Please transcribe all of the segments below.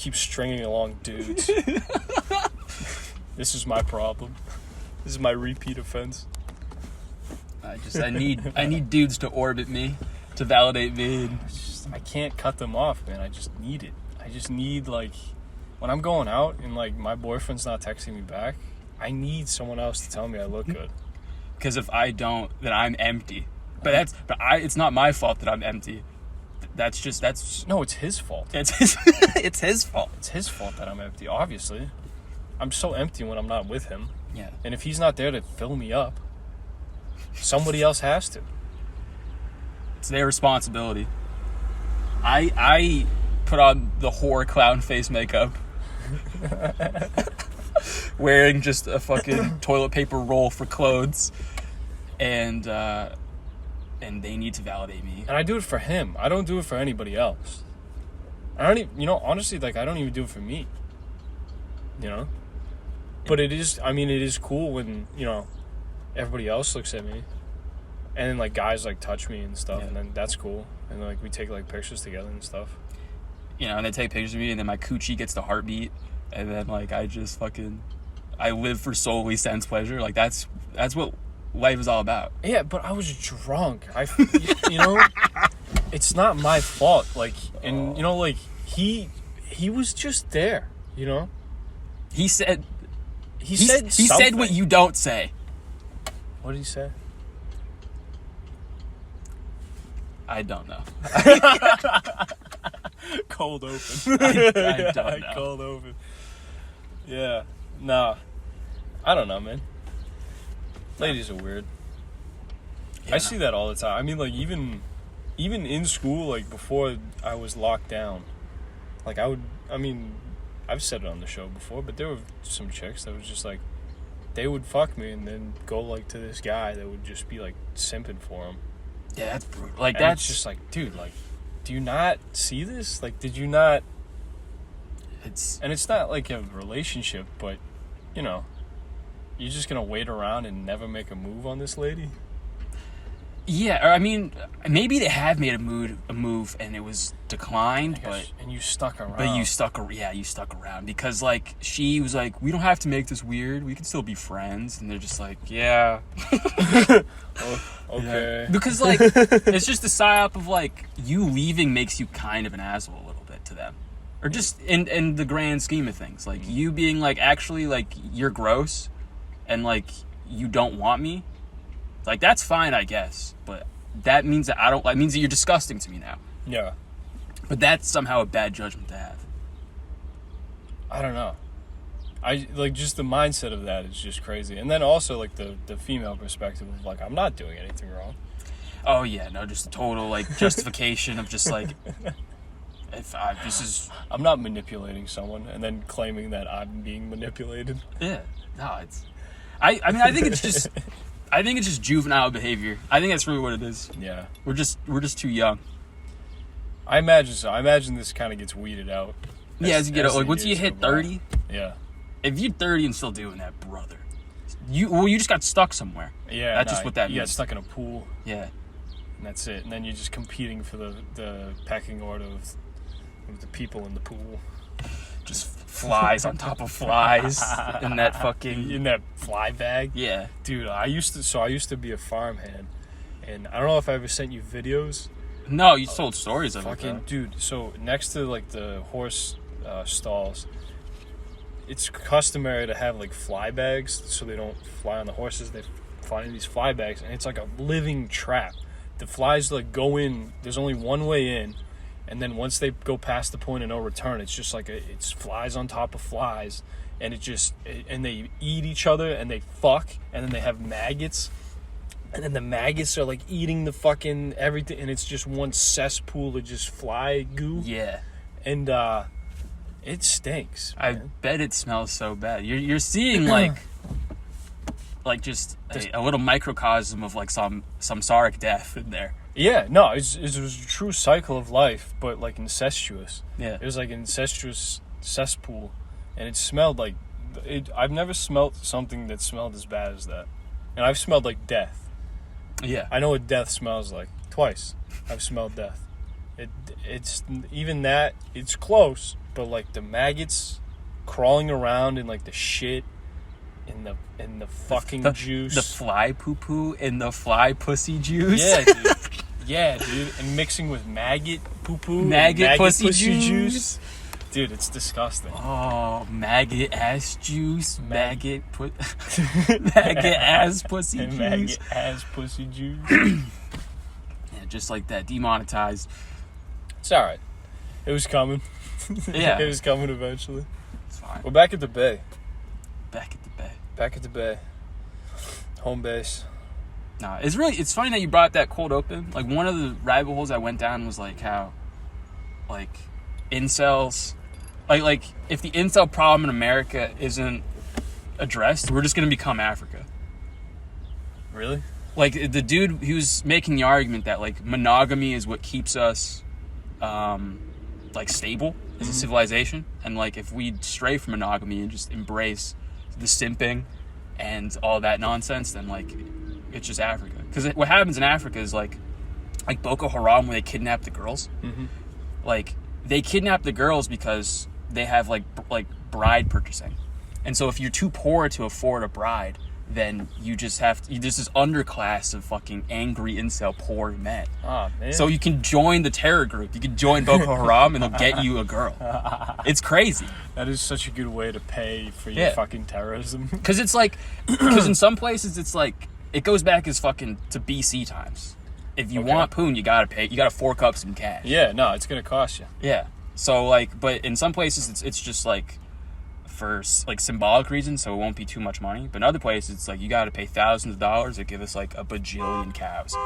keep stringing along dudes. This is my problem. This is my repeat offense. I need dudes to orbit me, to validate me. I can't cut them off, man. I just need it. I just need, like, when I'm going out and, like, my boyfriend's not texting me back, I need someone else to tell me I look good. Because if I don't, then I'm empty. But it's not my fault that I'm empty. No, it's his fault. It's his fault. It's his fault that I'm empty, obviously. I'm so empty when I'm not with him. Yeah. And if he's not there to fill me up, somebody else has to. It's their responsibility. I put on the whore clown face makeup. Wearing just a fucking toilet paper roll for clothes. And they need to validate me. And I do it for him. I don't do it for anybody else. I don't even, honestly, like, I don't even do it for me. But it is cool when, everybody else looks at me. And then, like, guys, like, touch me and stuff. Yeah. And then that's cool. And, like, we take, like, pictures together and stuff. And they take pictures of me, and then my coochie gets the heartbeat. And then, like, I just I live for solely sense pleasure. Like, that's what life is all about. Yeah, but I was drunk. It's not my fault. Like, and, like, he was just there, He said something. what you don't say. What did he say? I don't know. Cold open. I don't know. Cold open. Yeah. Nah. I don't know, man. Ladies are weird. Yeah, I see that all the time. I mean, like, even in school, like, before I was locked down, like, I've said it on the show before, but there were some chicks that was just, like, they would fuck me and then go, like, to this guy that would just be, like, simping for him. Yeah, that's brutal. Like, that's just, like, dude, like, do you not see this? Like, did you not... And it's not, like, a relationship, but, you're just gonna wait around and never make a move on this lady? Yeah, or I mean, maybe they have made a move and it was declined, and you stuck around. But you stuck around because, like, she was like, we don't have to make this weird. We can still be friends, and they're just like, yeah. Okay. Yeah. Because, like, it's just a psyop of, like, you leaving makes you kind of an asshole a little bit to them, or just in the grand scheme of things, like, you being like, actually, like, you're gross, and, like, you don't want me. Like, that's fine, I guess, but that means that that means that you're disgusting to me now. Yeah. But that's somehow a bad judgment to have. I don't know. Just the mindset of that is just crazy. And then also, like, the female perspective of, like, I'm not doing anything wrong. Oh, yeah, no, just a total, like, justification of just, like, I'm not manipulating someone and then claiming that I'm being manipulated. Yeah. No, it's... I mean, I think it's just juvenile behavior. I think that's really what it is. Yeah. We're just too young. I imagine so. I imagine this kind of gets weeded out. As you get, like, once you hit 30. Yeah. If you're 30 and still doing that, brother, you just got stuck somewhere. Yeah. That's just what that means. You got stuck in a pool. Yeah. And that's it. And then you're just competing for the pecking order of the people in the pool. Just flies on top of flies in that fly bag. Yeah, dude. I used to be a farmhand, and I don't know if I ever sent you videos. No, you told stories of it. Dude. So next to, like, the horse stalls, it's customary to have, like, fly bags so they don't fly on the horses. They fly in these fly bags, and it's like a living trap. The flies, like, go in. There's only one way in. And then once they go past the point of no return, it's just like it's flies on top of flies, and and they eat each other, and they fuck, and then they have maggots, and then the maggots are, like, eating the fucking everything, and it's just one cesspool of just fly goo. Yeah, and it stinks. I bet it smells so bad. You're seeing like just a little microcosm of, like, some samsaric death in there. Yeah, no, it was a true cycle of life, but, like, incestuous. Yeah. It was like an incestuous cesspool, and it smelled like... I've never smelled something that smelled as bad as that. And I've smelled, like, death. Yeah. I know what death smells like. Twice I've smelled death. It's even that, it's close, but like the maggots crawling around in like the shit in the fucking juice. The fly poo-poo in the fly pussy juice. Yeah, dude. Yeah, dude. And mixing with maggot poo-poo. Maggot pussy juice. Dude, it's disgusting. Oh, maggot ass juice. Maggot ass pussy juice. Maggot ass pussy juice. Yeah, just like that. Demonetized. It's alright. It was coming. Yeah. It was coming eventually. It's fine. We're back at the Bay. Back at the Bay. Back at the Bay. Home base. Nah, it's funny that you brought that cold open. Like, one of the rabbit holes I went down was like how, like, incels, like if the incel problem in America isn't addressed, we're just gonna become Africa. Really? Like, the dude, he was making the argument that like monogamy is what keeps us, like, stable as a civilization, and like if we stray from monogamy and just embrace the simping and all that nonsense, then like it's just Africa. Because what happens in Africa is like Boko Haram, when they kidnap the girls, like they kidnap the girls because they have like bride purchasing, and so if you're too poor to afford a bride, then you just have to, there's this underclass of fucking angry incel poor men. Oh, man. So you can join the terror group. You can join Boko Haram and they'll get you a girl. It's crazy. That is such a good way to pay for your fucking terrorism. Because it's like, because in some places it's like, it goes back as fucking to BC times. If you want poon, you gotta pay. You gotta fork up some cash. Yeah, no, it's gonna cost you. Yeah. So like, but in some places it's just like for like symbolic reasons, so it won't be too much money. But in other places it's like you gotta pay thousands of dollars to give us like a bajillion cows.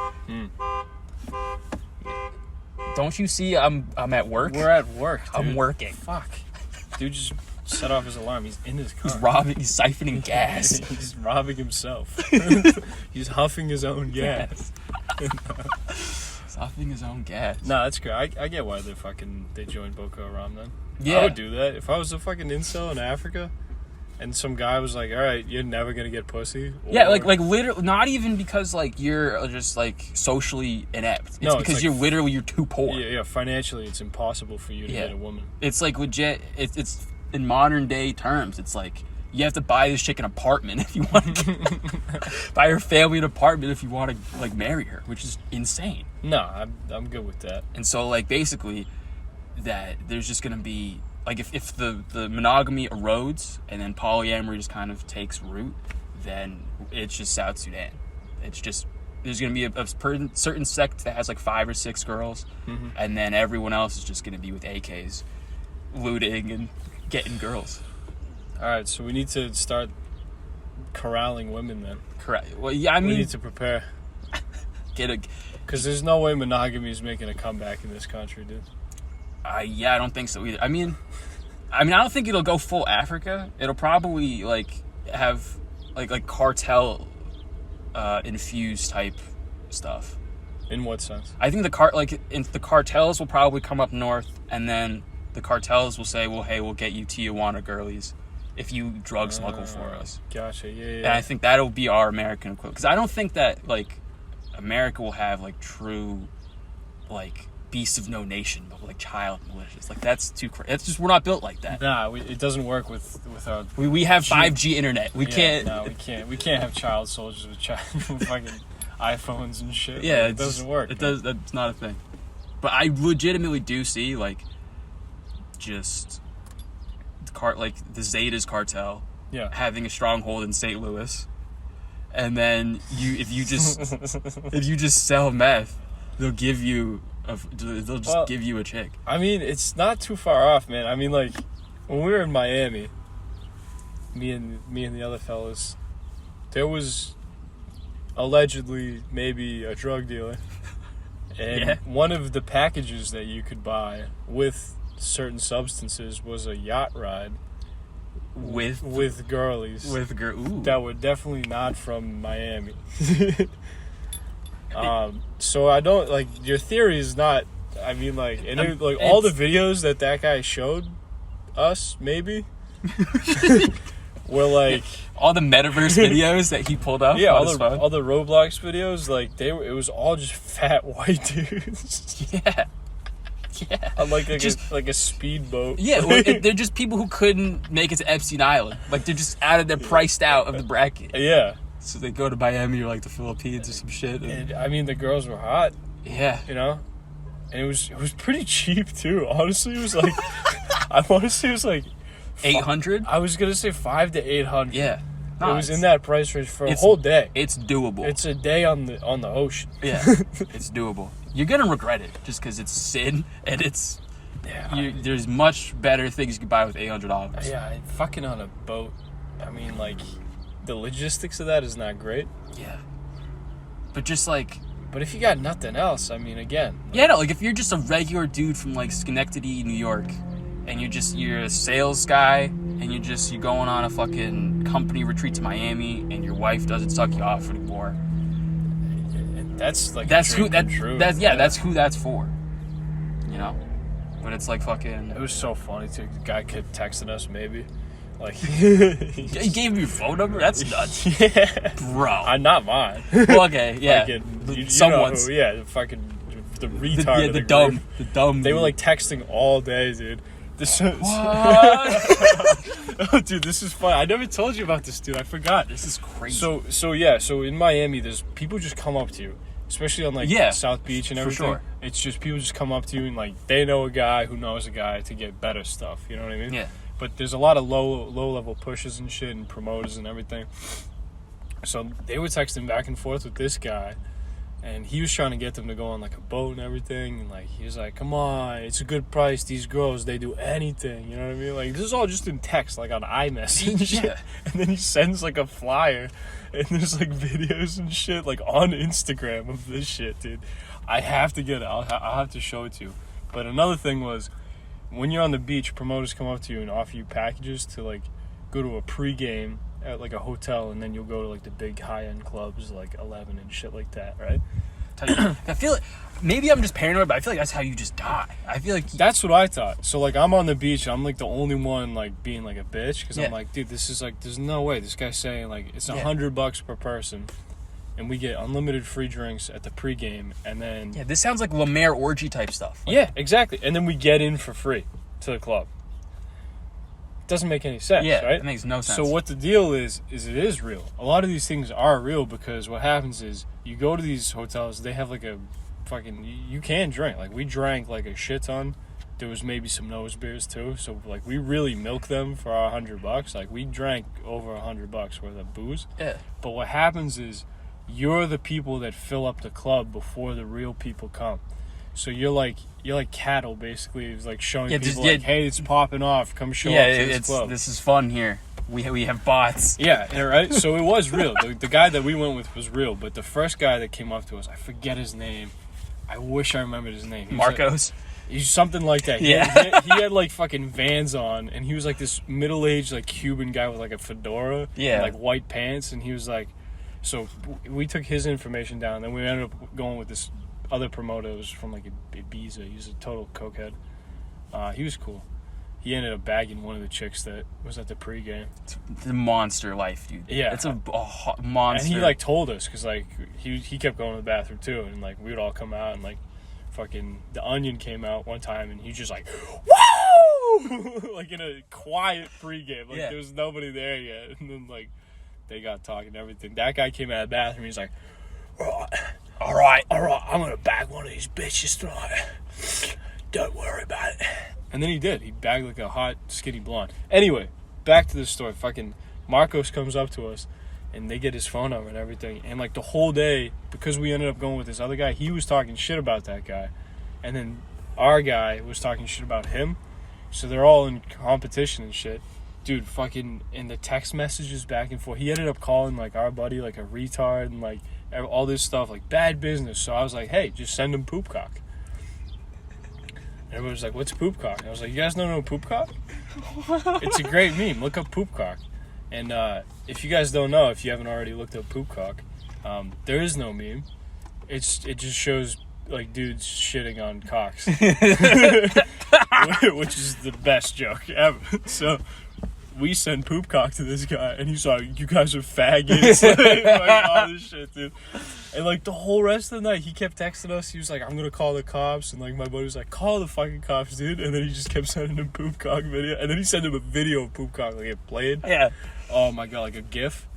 Don't you see? I'm at work. We're at work, dude. I'm working. Fuck. Dude just set off his alarm. He's in his car. He's siphoning gas. He's robbing himself. He's huffing his own gas. He's huffing his own gas. No, that's great. I get why they joined Boko Haram then. Yeah. I would do that. If I was a fucking incel in Africa and some guy was like, alright, you're never gonna get pussy. Yeah, like literally, not even because like you're just like socially inept. It's because like, you're too poor. Yeah, financially it's impossible for you to get a woman. It's like legit, it's in modern day terms, it's like you have to buy this chick an apartment if you want to buy her family an apartment if you want to like marry her, which is insane. No, I'm good with that. And so like basically that there's just gonna be like if the monogamy erodes and then polyamory just kind of takes root, then it's just South Sudan. It's just there's gonna be a certain sect that has like 5 or 6 girls, and then everyone else is just gonna be with AKs, looting and getting girls. All right, so we need to start corralling women then. Correct. Well, yeah, I mean, we need to prepare. Because there's no way monogamy is making a comeback in this country, dude. Yeah, I don't think so either. I mean, I don't think it'll go full Africa. It'll probably like have like cartel infused type stuff. In what sense? I think the cartels will probably come up north, and then the cartels will say, "Well, hey, we'll get you Tijuana girlies if you drug smuggle for us." Gotcha. Yeah. And I think that'll be our American equivalent. Because I don't think that like America will have like true like beasts of no nation, but like child militias. Like that's too crazy. It's just we're not built like that. Nah, it doesn't work with our. We have 5G internet. We can't. No, we can't. We can't have child soldiers with fucking iPhones and shit. Yeah, like, it doesn't work. It does. That's not a thing. But I legitimately do see like just like the Zetas cartel having a stronghold in St. Louis, and then if you just sell meth, they'll give you give you a chick. I mean, it's not too far off, man. I mean, like when we were in Miami, me and the other fellas, there was allegedly maybe a drug dealer, and one of the packages that you could buy with certain substances was a yacht ride with girlies. Ooh. That were definitely not from Miami. So I don't like your theory is not. I mean, like, and like all the videos that guy showed us, maybe were like all the metaverse videos that he pulled up. Yeah, all the Roblox videos, like it was all just fat white dudes. Yeah. Yeah. On like Just- like a speedboat. Yeah, well, they're just people who couldn't make it to Epstein Island. Like, they're just they're priced out of the bracket. Yeah. So they go to Miami or like the Philippines or some shit. And I mean, the girls were hot, Yeah. you know? And it was pretty cheap, too. Honestly, it was like, I want to say it was like 800? I was going to say 500 to 800. Yeah. It was in that price range for a it's- whole day. It's doable. It's a day on the ocean. Yeah. It's doable. You're going to regret it just because it's sin and it's... Yeah. There's much better things you can buy with $800. Yeah, and fucking on a boat. I mean, like, the logistics of that is not great. Yeah. But just like... But if you got nothing else, I mean, again. Yeah, no, like if you're just a regular dude from like Schenectady, New York, and you're a sales guy, and you're going on a fucking company retreat to Miami, and your wife doesn't suck you off anymore. That's like That's a who dream come true. that's who that's for. You know? But it's like It fucking... was so funny too. The guy kept texting us, maybe. Like, He gave me your phone number? That's nuts. Yeah. Bro. Not mine. Well, okay, yeah. Fucking, you know Someone's. who, yeah, the fucking the retard. Yeah, of the group. dumb. They were like texting all day, dude. This What? Oh, dude, this is fun. I never told you about this, dude. I forgot. This is crazy. So in Miami, there's people just come up to you, especially on like South Beach and for everything. sure. It's just people just come up to you and like they know a guy who knows a guy to get better stuff. You know what I mean? Yeah. But there's a lot of low level pushes and shit and promoters and everything. So they were texting back and forth with this guy, and he was trying to get them to go on like a boat and everything. And like he was like, "Come on, it's a good price. These girls, they do anything." You know what I mean? Like this is all just in text, like on iMessage. Yeah. And then he sends like a flyer, and there's like videos and shit like on Instagram of this shit, dude. I have to get it. I'll have to show it to you. But another thing was, when you're on the beach, promoters come up to you and offer you packages to like go to a pregame at like a hotel, and then you'll go to like the big high-end clubs like 11 and shit like that, right? I feel like maybe I'm just paranoid, but I feel like that's how you just die. I feel like That's what I thought. So like I'm on the beach, and I'm like the only one like being like a bitch because Yeah. I'm like, dude, this is like, there's no way. This guy's saying like it's Yeah. $100 per person, and we get unlimited free drinks at the pregame, and then this sounds like Lemaire orgy type stuff. Like, yeah, exactly, and then we get in for free to the club. Doesn't make any sense, yeah, right? it makes no sense. So what the deal is it is real. A lot of these things are real because what happens is you go to these hotels, they have like a fucking, you can drink. Like we drank like a shit ton. There was maybe some nose beers too. So like we really milk them for our $100. Like we drank over $100 worth of booze. Yeah. But what happens is you're the people that fill up the club before the real people come. So you're like cattle basically. It's like showing people like, hey, it's popping off. Come show up to this club. This is fun here. We have bots. Yeah, right? So it was real. The guy that we went with was real. But the first guy that came up to us, I forget his name. I wish I remembered his name. Marcos. He's something like that. Yeah. He had like fucking Vans on, and he was like this middle-aged like Cuban guy with like a fedora Yeah. and like white pants, and he was like, so we took his information down, then we ended up going with this other promoter. It was from like Ibiza. He was a total cokehead. He was cool. He ended up bagging one of the chicks that was at the pregame. It's the monster life, dude. Yeah. It's a monster. And he like told us because like he kept going to the bathroom too, and like we would all come out and like fucking the Onion came out one time and he just like woo like in a quiet pregame, like there was nobody there yet, and then like they got talking and everything. That guy came out of the bathroom. He's like, all right, I'm gonna bag one of these bitches tonight. Don't worry about it. And then he did. He bagged like a hot, skinny blonde. Anyway, back to the story. Fucking Marcos comes up to us, and they get his phone number and everything. And like the whole day, because we ended up going with this other guy, he was talking shit about that guy. And then our guy was talking shit about him. So they're all in competition and shit. Dude, fucking in the text messages back and forth, he ended up calling like our buddy like a retard and like all this stuff, like bad business. So I was like, hey, just send him poop cock. Everybody was like, what's poop cock? And I was like, you guys don't know poop cock? It's a great meme. Look up poop cock. And if you guys don't know, if you haven't already looked up poop cock, there is no meme. It just shows like dudes shitting on cocks, which is the best joke ever. So we send poop cock to this guy, and he's like, you guys are faggots. Like, all this shit, dude. And, like, the whole rest of the night, he kept texting us. He was like, I'm going to call the cops. And, like, my buddy was like, call the fucking cops, dude. And then he just kept sending him poop cock video. And then he sent him a video of poop cock, like, it played. Yeah. Oh, my God, like a GIF.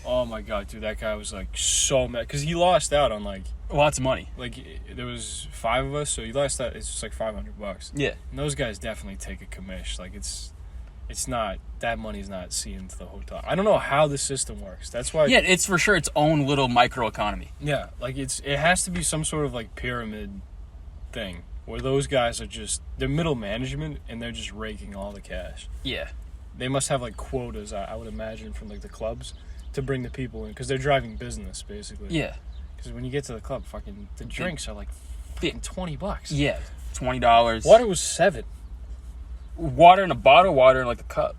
Oh, my God, dude, that guy was, like, so mad. Because he lost out on, like... Lots of money. Like, there was 5 of us, so he lost out. It's just, like, $500. Yeah. And those guys definitely take a commish. Like, it's not, that money's not seen to the hotel. I don't know how the system works. That's why. Yeah, it's for sure its own little microeconomy. Yeah, like it has to be some sort of like pyramid thing where those guys are just, they're middle management and they're just raking all the cash. Yeah. They must have like quotas, I would imagine, from like the clubs to bring the people in because they're driving business basically. Yeah. Because when you get to the club, fucking the drinks are like fucking $20. Yeah, $20. Water was $7. Water in a bottle, water in like a cup.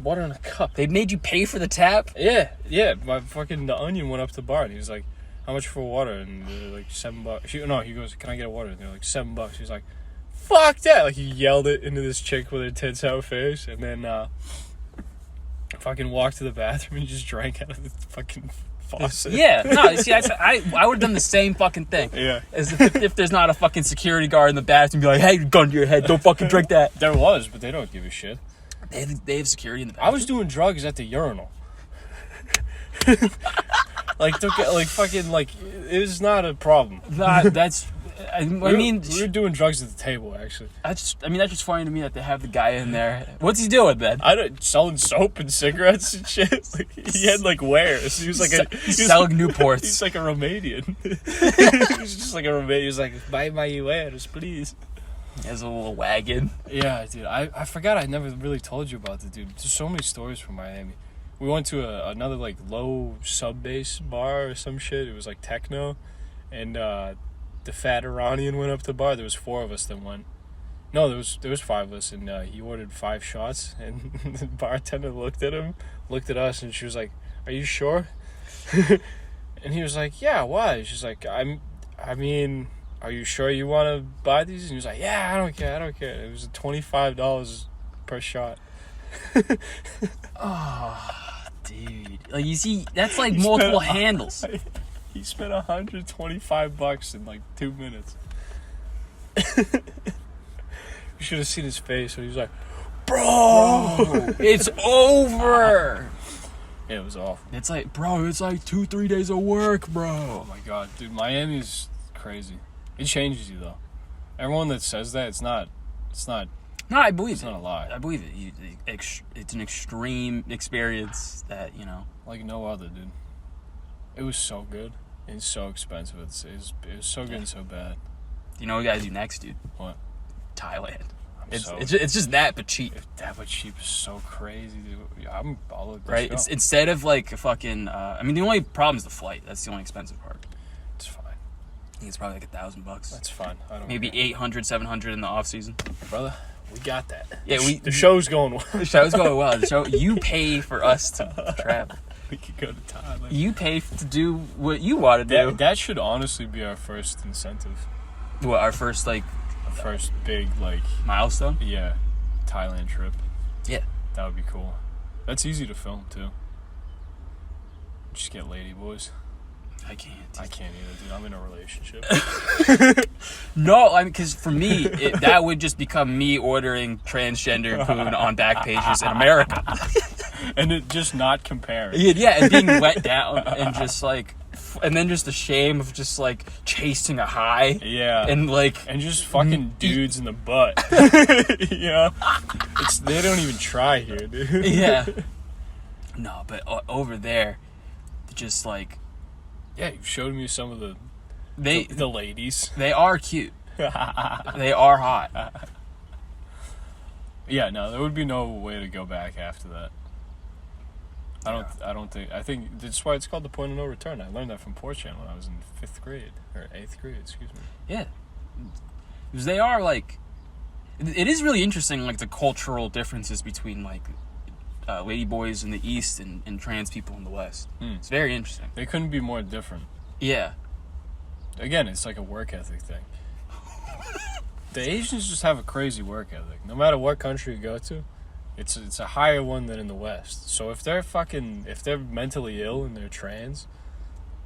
Water in a cup. They made you pay for the tap? Yeah. My fucking the onion went up to the bar and he was like, "How much for water?" And they're like $7. He goes, "Can I get a water?" And they're like $7. He's like, "Fuck that!" Like he yelled it into this chick with her tits out face, and then fucking walked to the bathroom and just drank out of the fucking faucet. Yeah. No, see, I would have done the same fucking thing. Yeah. As if there's not a fucking security guard in the bathroom, be like, "Hey, gun to your head, don't fucking drink that." There was, but they don't give a shit. They have security in the bathroom. I was doing drugs at the urinal. Like fucking like it was not a problem. That's. I mean, we were doing drugs at the table actually. that's just funny to me that they have the guy in there. What's he doing, then? Selling soap and cigarettes and shit. Like, he had like wares. He was like selling Newports. He's like a Romanian. He was just like a Romanian. He was like, "Buy my wares, please." He has a little wagon. Yeah, dude. I forgot I never really told you about the dude. There's so many stories from Miami. We went to another like low sub bass bar or some shit. It was like techno, and the fat Iranian went up to the bar. There was 4 of us that went. No, there was 5 of us, and he ordered 5 shots. And the bartender looked at him, looked at us, and she was like, "Are you sure?" And he was like, "Yeah, why?" She's like, I mean, are you sure you want to buy these?" And he was like, "Yeah, I don't care. It was $25 per shot." Oh, dude. Like, you see, that's like multiple handles. He spent $125 in like 2 minutes. You should have seen his face when he was like, "Bro, it's over." Yeah, it was awful. It's like, bro, it's like 2-3 days of work, bro. Oh my God, dude, Miami's crazy. It changes you though. Everyone that says that, it's not. No, I believe It's not a lie. I believe it. It's an extreme experience that, Like no other, dude. It was so good and so expensive. It was so good and so bad. You know what we gotta do next, dude? What? Thailand. It's so- just that, but cheap. That was cheap is so crazy, dude. I'll let's Right? go. It's instead of like a fucking. I mean, the only problem is the flight. That's the only expensive part. It's fine. I think it's probably like $1,000. That's fine. I don't Maybe care. 800, 700 in the off season. Brother. We got that. Yeah, the show's going well. The show's going well. The show, you pay for us to travel. We could go to Thailand. You pay to do what you want to do. That should honestly be our first incentive. What, our first like Our first big milestone? Thailand trip. Yeah. That would be cool. That's easy to film too. Just get lady boys. I can't. I can't either, dude. I'm in a relationship. No, I mean, because for me, that would just become me ordering transgender food on back pages in America. And it just not comparing. Yeah, and being let down and just like, and then just the shame of just like chasing a high. Yeah. And like, And just fucking dudes in the butt. You know? They don't even try here, dude. yeah. No, but over there, just like, Yeah, you showed me some of the ladies. they are cute. They are hot. Yeah, no, there would be no way to go back after that. I think that's why it's called the point of no return. I learned that from 4chan when I was in 5th grade, or 8th grade, excuse me. Yeah. Because they are like, it is really interesting, like the cultural differences between like ladyboys in the East and trans people in the West. It's very interesting. They couldn't be more different. Yeah. Again, it's like a work ethic thing. The Asians just have a crazy work ethic. No matter what country you go to, It's a higher one than in the West. So if they're mentally ill and they're trans,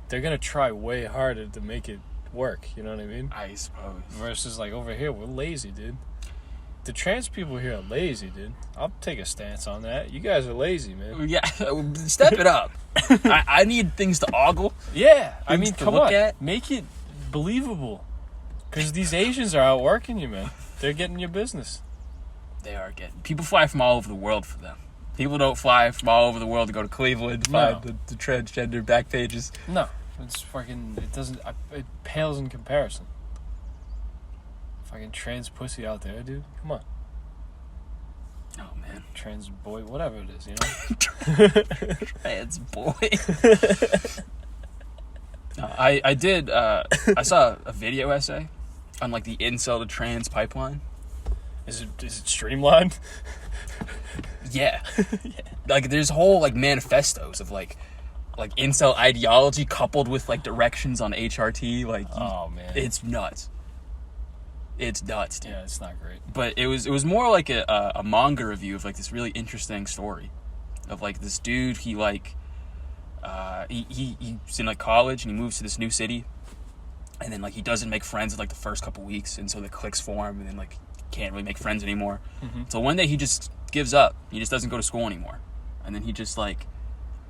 they're gonna try way harder to make it work. You know what I mean? I suppose. Versus like over here, we're lazy, dude. The trans people here are lazy, dude. I'll take a stance on that. You guys are lazy, man. Yeah, step it up. I need things to ogle. Yeah, I Things mean, to come look on, at. make it believable. Because these Asians are outworking you, man. They're getting your business. They are getting. People fly from all over the world for them. People don't fly from all over the world to go to Cleveland to find the transgender back pages. No, it's fucking. It doesn't. It pales in comparison. Fucking trans pussy out there, dude. Come on. Oh man, Trans boy, whatever it is, you know. trans boy. I did. I saw a video essay on like the incel to trans pipeline. Is it streamlined? Yeah. Like there's whole like manifestos of like incel ideology coupled with like directions on HRT. Like, oh man, it's nuts. It's nuts, dude. Yeah, it's not great. But it was more like a manga review of like this really interesting story of like this dude. He like he's in like college and he moves to this new city, and then like he doesn't make friends in like the first couple weeks, and so the cliques form, and then like can't really make friends anymore. Mm-hmm. So one day he just gives up. He just doesn't go to school anymore, and then he just like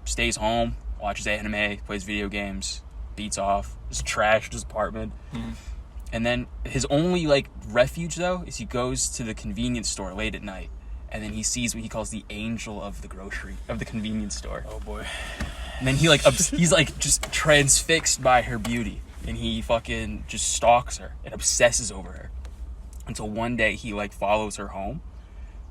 stays home, watches anime, plays video games, beats off, just trashed his apartment. Mm-hmm. And then his only like refuge though is he goes to the convenience store late at night, and then he sees what he calls the angel of the convenience store. Oh boy. And then he like he's like just transfixed by her beauty, and he fucking just stalks her and obsesses over her until one day he like follows her home.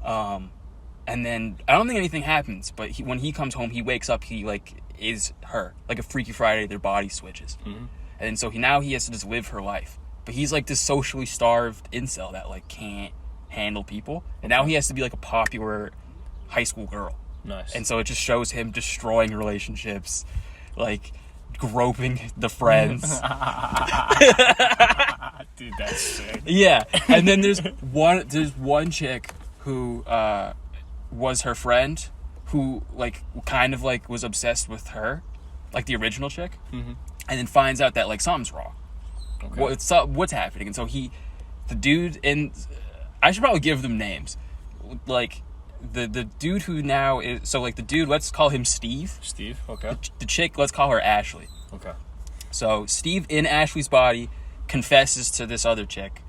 And then I don't think anything happens, but when he comes home, he wakes up, he like is her, like a Freaky Friday, their body switches. Mm-hmm. And so now he has to just live her life. But he's like this socially starved incel that like can't handle people, and now he has to be like a popular high school girl. Nice. And so it just shows him destroying relationships, like groping the friends. Dude, that's sick. Yeah. And then there's one chick who was her friend who like kind of like was obsessed with her, like the original chick. Mm-hmm. And then finds out that like something's wrong. Okay. What's happening? And so the dude, and I should probably give them names, like the dude who now is, so like the dude, let's call him Steve. Steve, okay. The chick, let's call her Ashley. Okay. So Steve in Ashley's body confesses to this other chick,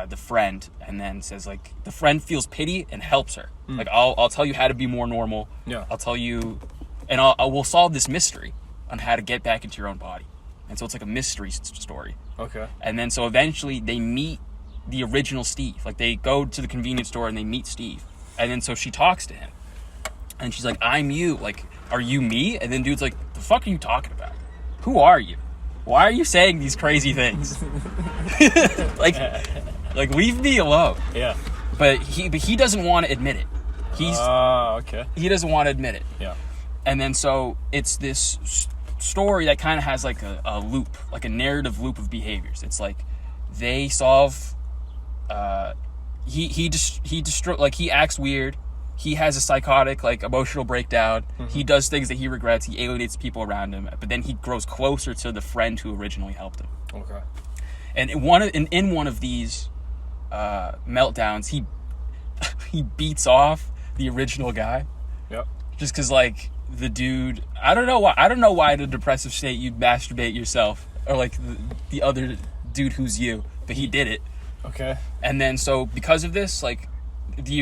the friend, and then says like the friend feels pity and helps her. Like I'll tell you how to be more normal. Yeah. I'll tell you, and we'll solve this mystery on how to get back into your own body. And so it's like a mystery story. Okay. And then so eventually they meet the original Steve. Like they go to the convenience store and they meet Steve. And then so she talks to him. And she's like, I'm you. Like, are you me? And then dude's like, the fuck are you talking about? Who are you? Why are you saying these crazy things? like leave me alone. Yeah. But he doesn't want to admit it. Okay. He doesn't want to admit it. Yeah. And then so it's this story that kind of has like a loop, like a narrative loop of behaviors. It's like they solve he acts weird, he has a psychotic like emotional breakdown. Mm-hmm. He does things that he regrets, he alienates people around him, but then he grows closer to the friend who originally helped him. Okay. And in one of these meltdowns, he beats off the original guy. Yep. Just because like the dude, I don't know why in a depressive state you'd masturbate yourself, or like the other dude who's you, but he did it. Okay. And then so because of this, like the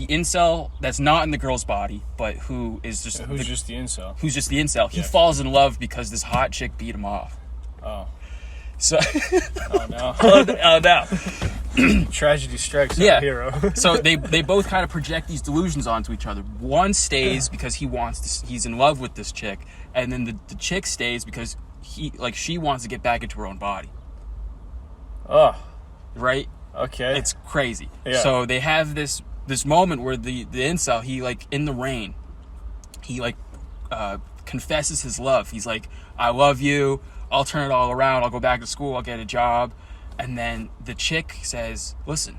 incel that's not in the girl's body, but who's just the incel. He falls in love because this hot chick beat him off. Oh. So. Oh no. Oh no. Tragedy strikes our hero. So they both kind of project these delusions onto each other. One stays because he's in love with this chick, and then the chick stays because she wants to get back into her own body. Oh. Right? Okay. It's crazy. Yeah. So they have this moment where the incel, he like in the rain, he like confesses his love. He's like, I love you, I'll turn it all around, I'll go back to school, I'll get a job. And then the chick says, listen,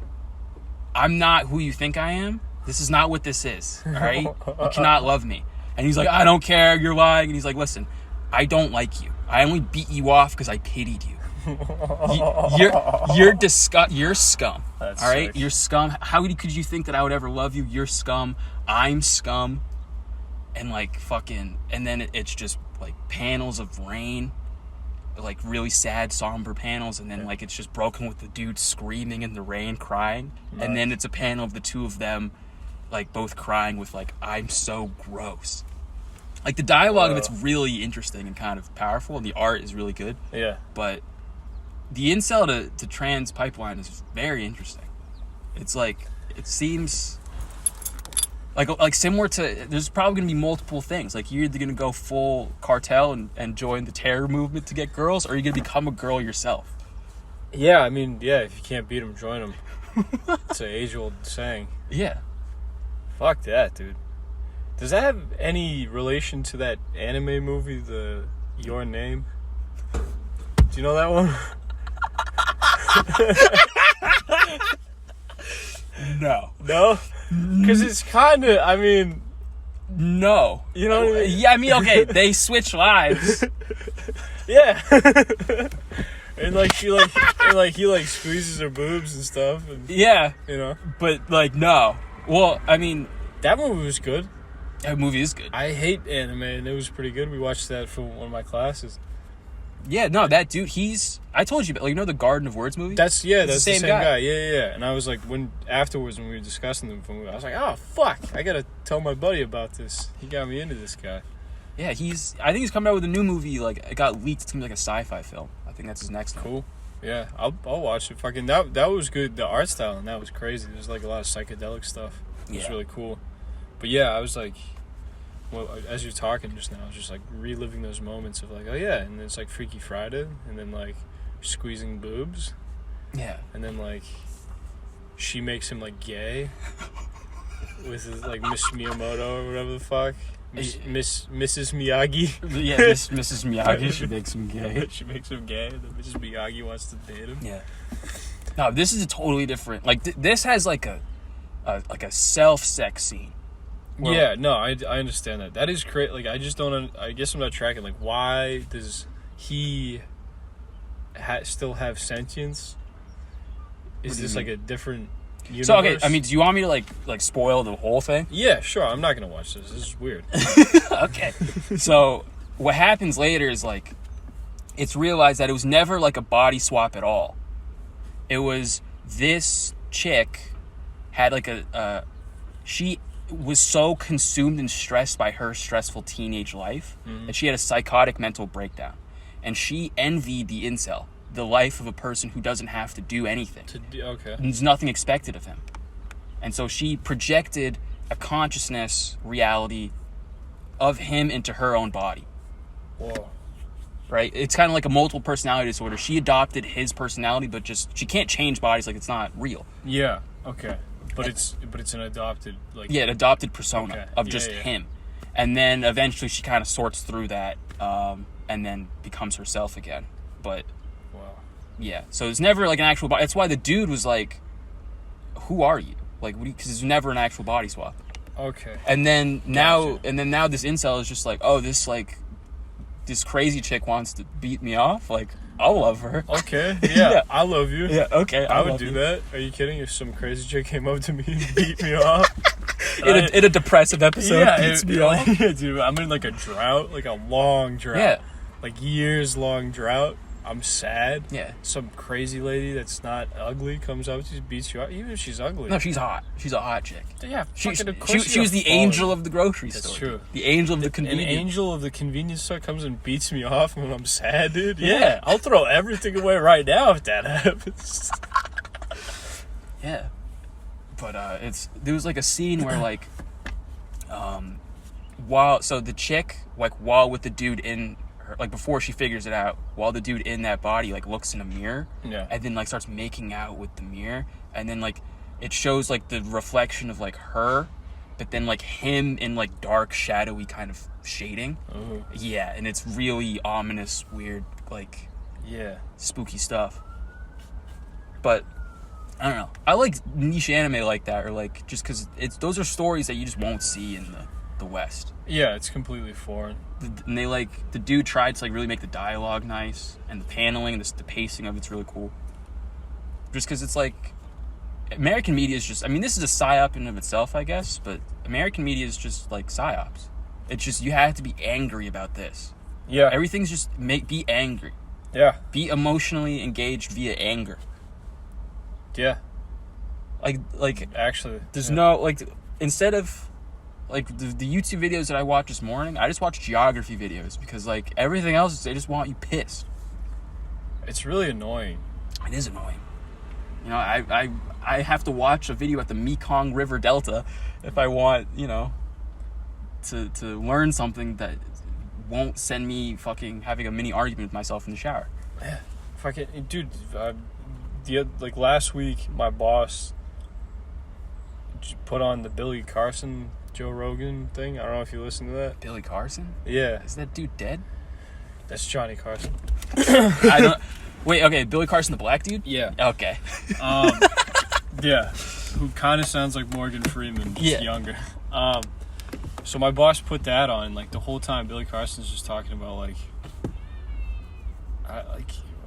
I'm not who you think I am. This is not what this is, all right? You cannot love me. And he's like, I don't care, you're lying. And he's like, listen, I don't like you. I only beat you off because I pitied you. You're scum. That's all right? sick. You're scum. How could you think that I would ever love you? You're scum. I'm scum. And like fucking, and then it's just like panels of rain, like really sad, somber panels, and then like it's just broken with the dude screaming in the rain, crying, and then it's a panel of the two of them, like both crying with like, I'm so gross. Like the dialogue of it's really interesting and kind of powerful, and the art is really good. Yeah. But the incel to trans pipeline is very interesting. It's like, it seems like similar to, there's probably going to be multiple things. Like you're either going to go full cartel and join the terror movement to get girls, or you're going to become a girl yourself. Yeah, I mean, yeah, if you can't beat them, join them. It's an age-old saying. Yeah. Fuck that, dude. Does that have any relation to that anime movie, the Your Name? Do you know that one? No. No? Because it's kind of, I mean... No. You know what I mean? Yeah, I mean, okay, they switch lives. Yeah. And like he squeezes her boobs and stuff, and Yeah. you know. But, like, no. Well, I mean... That movie was good. That movie is good. I hate anime, and it was pretty good. We watched that for one of my classes. Yeah, no, that dude, I told you, you know the Garden of Words movie? That's the same guy. guy. Yeah. And I was like, afterwards when we were discussing the movie, I was like, oh fuck, I gotta tell my buddy about this. He got me into this guy. Yeah, I think he's coming out with a new movie. Like, it got leaked. It's gonna be like a sci-fi film. I think that's his next one. Cool. Yeah, I'll watch it. Fucking that was good. The art style and that was crazy. There's like a lot of psychedelic stuff. It was really cool. But yeah, I was like, well, as you're talking just now, I was just like reliving those moments of like, oh yeah, and it's like Freaky Friday, and then like squeezing boobs, Yeah. and then like she makes him like gay with his, like Miss Miyamoto or whatever the fuck, Mrs. Miyagi. Yeah, Mrs. Miyagi, she makes him gay. She makes him gay, and then Mrs. Miyagi wants to date him. Yeah. No, this is a totally different. Like this has like a self-sex scene. Well, yeah, no, I understand that. That is great. Like, I just don't. I guess I'm not tracking. Like, why does he still have sentience? Is this like a different universe? So okay, I mean, do you want me to like spoil the whole thing? Yeah, sure. I'm not gonna watch this. This is weird. Okay. So what happens later is like, it's realized that it was never like a body swap at all. It was this chick had like she was so consumed and stressed by her stressful teenage life that she had a psychotic mental breakdown, and she envied the incel, the life of a person who doesn't have to do anything. Okay. There's nothing expected of him, and so she projected a consciousness reality of him into her own body. Whoa. Right? It's kind of like a multiple personality disorder. She adopted his personality, but she can't change bodies. Like, it's not real. Yeah. Okay. But it's an adopted, like... Yeah, an adopted persona Okay. of just him. And then eventually she kind of sorts through that and then becomes herself again. But, Wow. yeah. So it's never like an actual body. That's why the dude was like, who are you? Like, because there's never an actual body swap. Okay. And then now, Gotcha. now this incel is just like, oh, this crazy chick wants to beat me off. Like, I'll love her. Okay. Yeah. Yeah. I love you. Yeah, okay. I would do that. Are you kidding? If some crazy chick came up to me and beat me off. In a depressive episode, beats me off. Yeah, dude, I'm in like a drought, like a long drought. Yeah. Like years long drought. I'm sad. Yeah. Some crazy lady that's not ugly comes up to you, beats you up, even if she's ugly. No, she's hot. She's a hot chick. Yeah, She she was the angel of the grocery store. That's true. The angel of the An convenience. angel of the convenience store comes and beats me off when I'm sad, dude. Yeah. Yeah, I'll throw everything away right now if that happens. Yeah. But there was like a scene where like while the chick, like, while with the dude in her, like, before she figures it out, while the dude in that body like looks in a mirror, Yeah. and then like starts making out with the mirror, and then like it shows like the reflection of like her, but then like him in like dark shadowy kind of shading. Oh. Yeah, and it's really ominous, weird, like Yeah. spooky stuff. But I don't know. I like niche anime like that, or like just because those are stories that you just won't see in the West. Yeah, it's completely foreign. And they like the dude tried to like really make the dialogue nice and the paneling, the pacing of it's really cool. Just because it's like American media is just. I mean, this is a psyop in and of itself, I guess, but American media is just like psyops. It's just you have to be angry about this. Yeah, Everything's just be angry. yeah, Be emotionally engaged via anger. yeah. Like Actually, there's yeah. no like instead of like the YouTube videos that I watched this morning, I just watch geography videos because like everything else they just want you pissed. It's really annoying. It is annoying. You know, I have to watch a video at the Mekong River Delta if I want, you know, to learn something that won't send me fucking having a mini argument with myself in the shower. Fucking dude, like last week, my boss put on the Billy Carson, Joe Rogan thing. I don't know if you listened to that. Billy Carson? Yeah, Is that dude dead? that's Johnny Carson. I don't. Wait, okay, Billy Carson, the black dude? Yeah, Okay. yeah, who kind of sounds like Morgan Freeman, just Yeah. younger. So my boss put that on, like the whole time. Billy Carson's just talking about like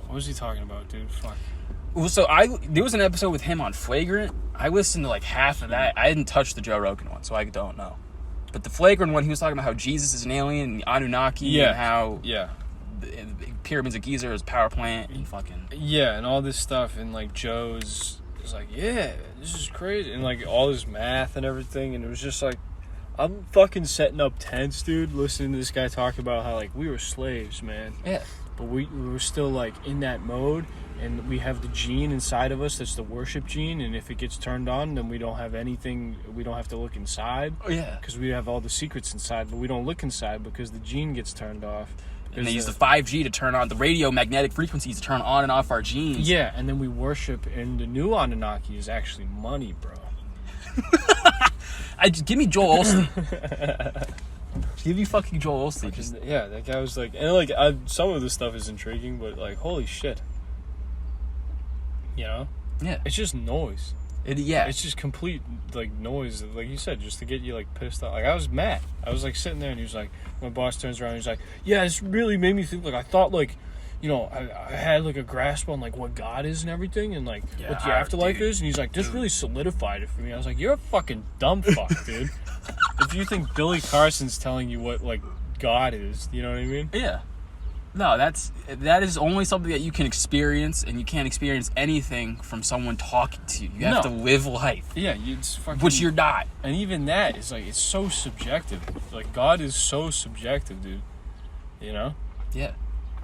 what was he talking about, dude? Fuck. Well, so there was an episode with him on Flagrant. I listened to like half of that. I didn't touch the Joe Rogan one, so I don't know. But the Flagrant one, he was talking about how Jesus is an alien and the Anunnaki and how Yeah. the pyramids of Giza is a power plant and fucking... Yeah, and all this stuff, and like Joe's is like, yeah, this is crazy, and like all this math and everything, and it was just like, I'm fucking setting up tents, dude, listening to this guy talk about how like we were slaves, man, Yeah. but we were still like in that mode, and we have the gene inside of us that's the worship gene, and if it gets turned on, then we don't have anything, we don't have to look inside, Oh, yeah. because we have all the secrets inside, but we don't look inside because the gene gets turned off. And they use the 5G to turn on the radio magnetic frequencies to turn on and off our genes. Yeah, and then we worship, and the new Anunnaki is actually money, bro. Give me Joel Osteen. Give me fucking Joel Osteen. Just, Yeah, that guy was like, and like, some of this stuff is intriguing, but like, holy shit. You know? yeah. It's just noise. Yeah. It's just complete, like, noise, like you said, just to get you, like, pissed off. Like, I was mad. I was, like, sitting there, and he was like, my boss turns around, and he's like, yeah, this really made me think, like, I thought, like, you know, I had, like, a grasp on, like, what God is and everything, and, like, Yeah, what the afterlife dude. is, and he's like, this really solidified it for me. I was like, you're a fucking dumb fuck, dude. If you think Billy Carson's telling you what, like, God is, you know what I mean? Yeah. No, that is only something that you can experience, and you can't experience anything from someone talking to you. You have to live life, Yeah, it's fucking... which you're not. And even that is, like, it's so subjective. Like, God is so subjective, dude. You know? Yeah.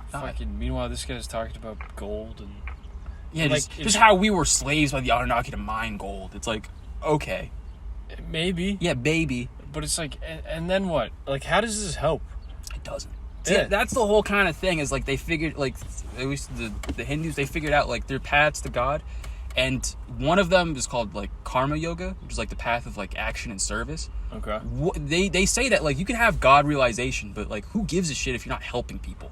Fucking, meanwhile, this guy's talking about gold and... Yeah, like, just how we were slaves by the Anunnaki to mine gold. It's like, okay. Maybe. Yeah, baby. But it's like, and then what? Like, how does this help? It doesn't. Yeah. Yeah, that's the whole kind of thing. Is like they figured, like at least the Hindus, they figured out like their paths to God, and one of them is called like karma yoga, which is like the path of like action and service. Okay. They say that like you can have God realization, but like who gives a shit if you're not helping people?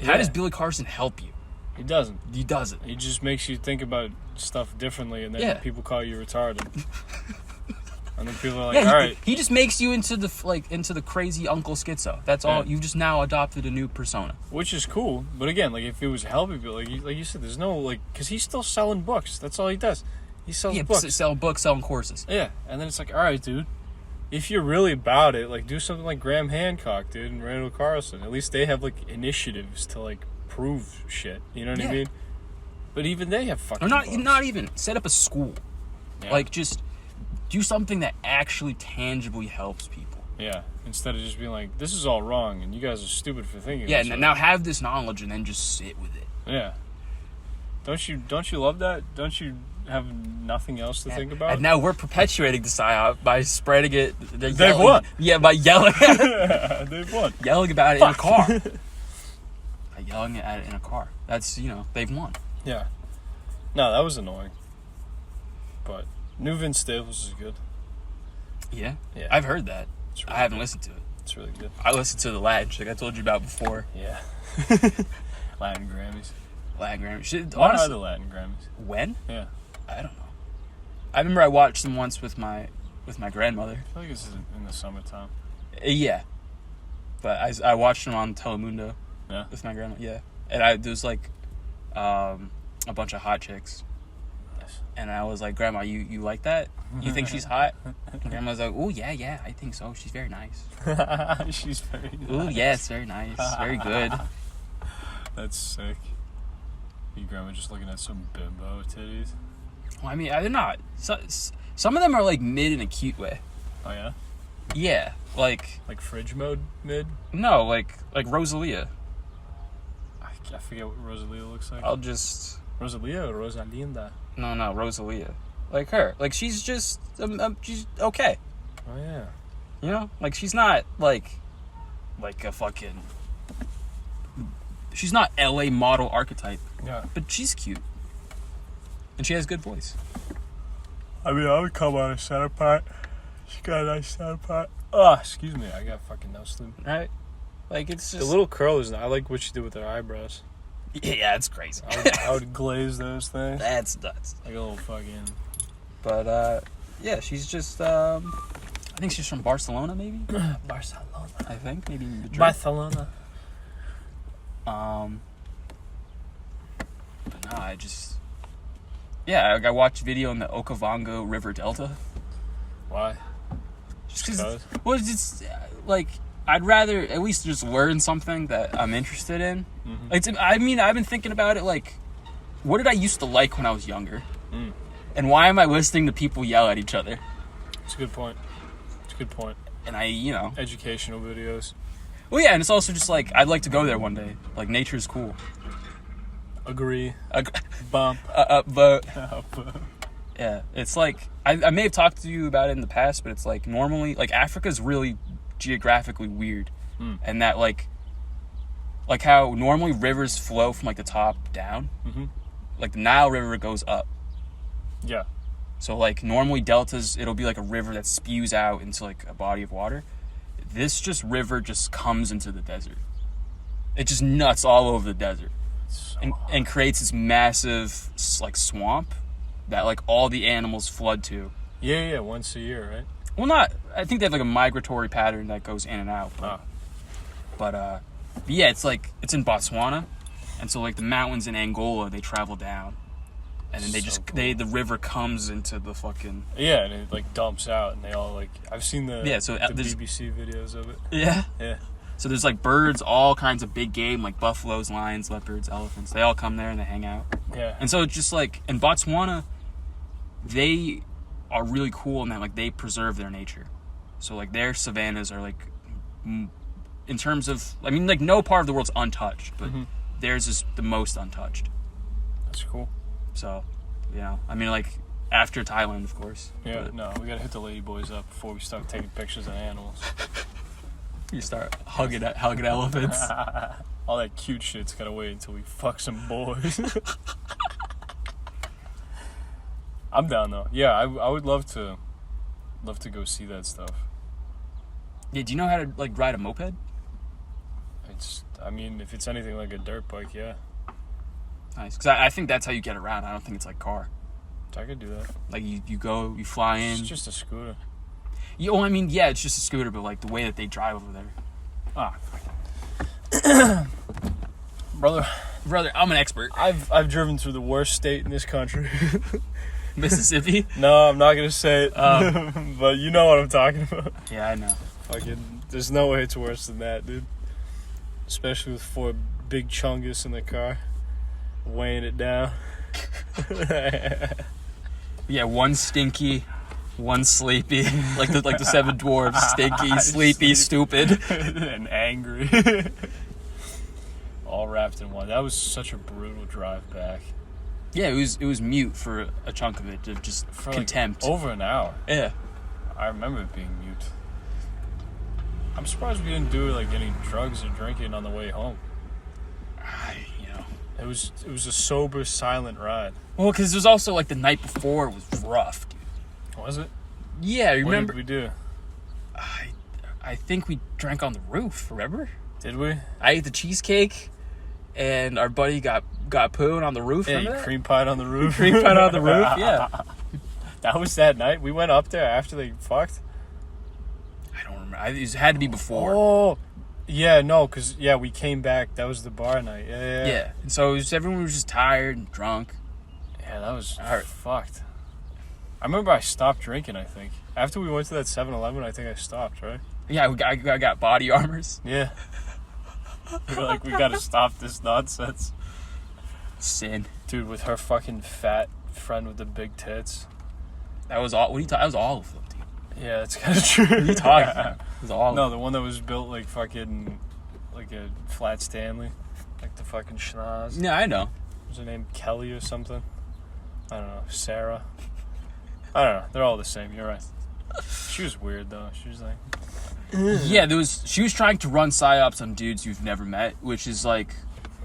How Yeah. does Billy Carson help you? He doesn't. He doesn't. He just makes you think about stuff differently, and then Yeah. people call you retarded. And then people are like, Yeah, all right. he just makes you into the crazy Uncle Schizo. That's all. Yeah. You've just now adopted a new persona. Which is cool. But again, like, if it was helping people, like you said, there's no, like, because he's still selling books. That's all he does. He sells books. Selling books, selling courses. Yeah, and then it's like, all right, dude, if you're really about it, like, do something like Graham Hancock, dude, and Randall Carlson. At least they have, like, initiatives to, like, prove shit. You know what I Yeah. mean? But even they have fucking Or not books. even set up a school. Yeah. Like just do something that actually tangibly helps people. Yeah, instead of just being like, this is all wrong, and you guys are stupid for thinking Yeah, this. now have this knowledge and then just sit with it. Yeah. Don't you love that? Don't you have nothing else to think about? And now we're perpetuating the psyop by spreading it. They've won. Yeah, by yelling They've won. yelling about it in a car. By yelling at it in a car. That's they've won. Yeah. No, that was annoying. But new Vince Staples is good. Yeah, Yeah. I've heard that. It's really I haven't listened to it. It's really good. I listened to the Latin, like I told you about before. Yeah. Latin Grammys. Latin Grammy. Shit, What are honestly, the Latin Grammys? when? Yeah. I don't know. I remember I watched them once with my grandmother. I feel like it's in the summertime. Yeah, but I watched them on Telemundo. Yeah. With my grandma. Yeah, and there was like a bunch of hot chicks. Nice. And I was like, Grandma, you like that? You think she's hot? And Grandma's like, oh, yeah, I think so. She's very nice. She's very nice. Oh, yes, very nice. Very good. That's sick. Your grandma just looking at some bimbo titties. Well, I mean, they're not. Some of them are like mid in a cute way. Oh, yeah? Yeah, like fridge mode mid? No, like Rosalia. I forget what Rosalia looks like. Rosalia or Rosalinda? No, Rosalia. Like her. Like she's just she's okay. Oh yeah. You know, like she's not like a fucking. She's not LA model archetype. Yeah. But she's cute. And she has good voice. I mean, I would come on a center part. She got a nice center part. Oh, excuse me. I got fucking no sleep. Right? Like, it's just... The little curlers, I like what she did with her eyebrows. Yeah, it's crazy. I would glaze those things. That's nuts. Like a little fucking... But, yeah, she's just, I think she's from Barcelona, maybe? Barcelona. I think. Maybe Madrid. Barcelona. But no, I just... Yeah, I watched a video in the Okavango River Delta. Why? Just because... Well, it's like... I'd rather at least just learn something that I'm interested in. Mm-hmm. I mean, I've been thinking about it, like... What did I used to like when I was younger? Mm. And why am I listening to people yell at each other? It's a good point. And I, Educational videos. Well, yeah, and it's also just like, I'd like to go there one day. Like, nature's cool. Agree. Bump. Upvote. Yeah, it's like, I may have talked to you about it in the past, but it's like, normally, like, Africa's really geographically weird. Mm. And that, like how normally rivers flow from, like, the top down. Mm-hmm. Like, the Nile River goes up. Yeah. So, like, normally deltas, it'll be like a river that spews out into, like, a body of water. This river just comes into the desert. It just nuts all over the desert. And creates this massive, like, swamp that, like, all the animals flood to. Yeah, once a year, right? Well, I think they have, like, a migratory pattern that goes in and out. But yeah, it's, like, it's in Botswana. And so, like, the mountains in Angola, they travel down. And then the river comes into the fucking... Yeah, and it, like, dumps out, and they all, like... I've seen the BBC videos of it. Yeah? Yeah. So there's, like, birds, all kinds of big game, like buffaloes, lions, leopards, elephants. They all come there and they hang out. Yeah. And so it's just, like, in Botswana, they are really cool in that, like, they preserve their nature. So, like, their savannas are, like... In terms of... I mean, like, no part of the world's untouched, but theirs is the most untouched. That's cool. So, I mean, like, after Thailand, of course. Yeah, but no, we gotta hit the lady boys up before we start taking pictures of animals. You start hugging elephants. All that cute shit's gotta wait until we fuck some boys. I'm down though. Yeah, I would love to go see that stuff. Yeah, do you know how to, like, ride a moped? If it's anything like a dirt bike, yeah. Nice, because I think that's how you get around. I don't think it's like car. I could do that. Like you go, you fly in. It's just a scooter. Yeah, it's just a scooter, but like the way that they drive over there. Brother, I'm an expert. I've driven through the worst state in this country. Mississippi? No, I'm not gonna say it. But you know what I'm talking about. Yeah, I know. Fucking, there's no way it's worse than that, dude. Especially with 4 big chungus in the car, weighing it down. Yeah, one stinky, one sleepy, like the 7 dwarves. Stinky, sleepy, stupid, and angry. All wrapped in one. That was such a brutal drive back. Yeah, it was mute for a chunk of it, of just for contempt. Like over an hour. Yeah. I remember it being mute. I'm surprised we didn't do like any drugs or drinking on the way home. It was a sober, silent ride. Well, because it was also like the night before was rough, dude. Was it? Yeah, remember? What did we do? I think we drank on the roof, remember? Did we? I ate the cheesecake, and our buddy got got pooing on the roof. Yeah, Remember you that? cream pie on the roof. Cream pie on the roof. Yeah. That was that night. We went up there after they fucked. I don't remember. It had to be before. Oh, yeah, no, because, we came back. That was the bar night. Yeah. Yeah. And so everyone was just tired and drunk. Yeah, that was fucked. I remember I stopped drinking, I think. After we went to that 7-Eleven, I think I stopped, right? Yeah, I got body armors. Yeah. We were like, we gotta stop this nonsense. Sin. Dude, with her fucking fat friend with the big tits. That was all. What are you talking? That was all of them, dude. Yeah, that's kind of true. What are you talking about? It was all. No, the one that was built like fucking, like a flat Stanley. Like the fucking schnoz. Yeah, I know. Was her name Kelly or something? I don't know. Sarah. I don't know. They're all the same. You're right. She was weird though. She was like, yeah, she was trying to run psyops on dudes you've never met, which is like,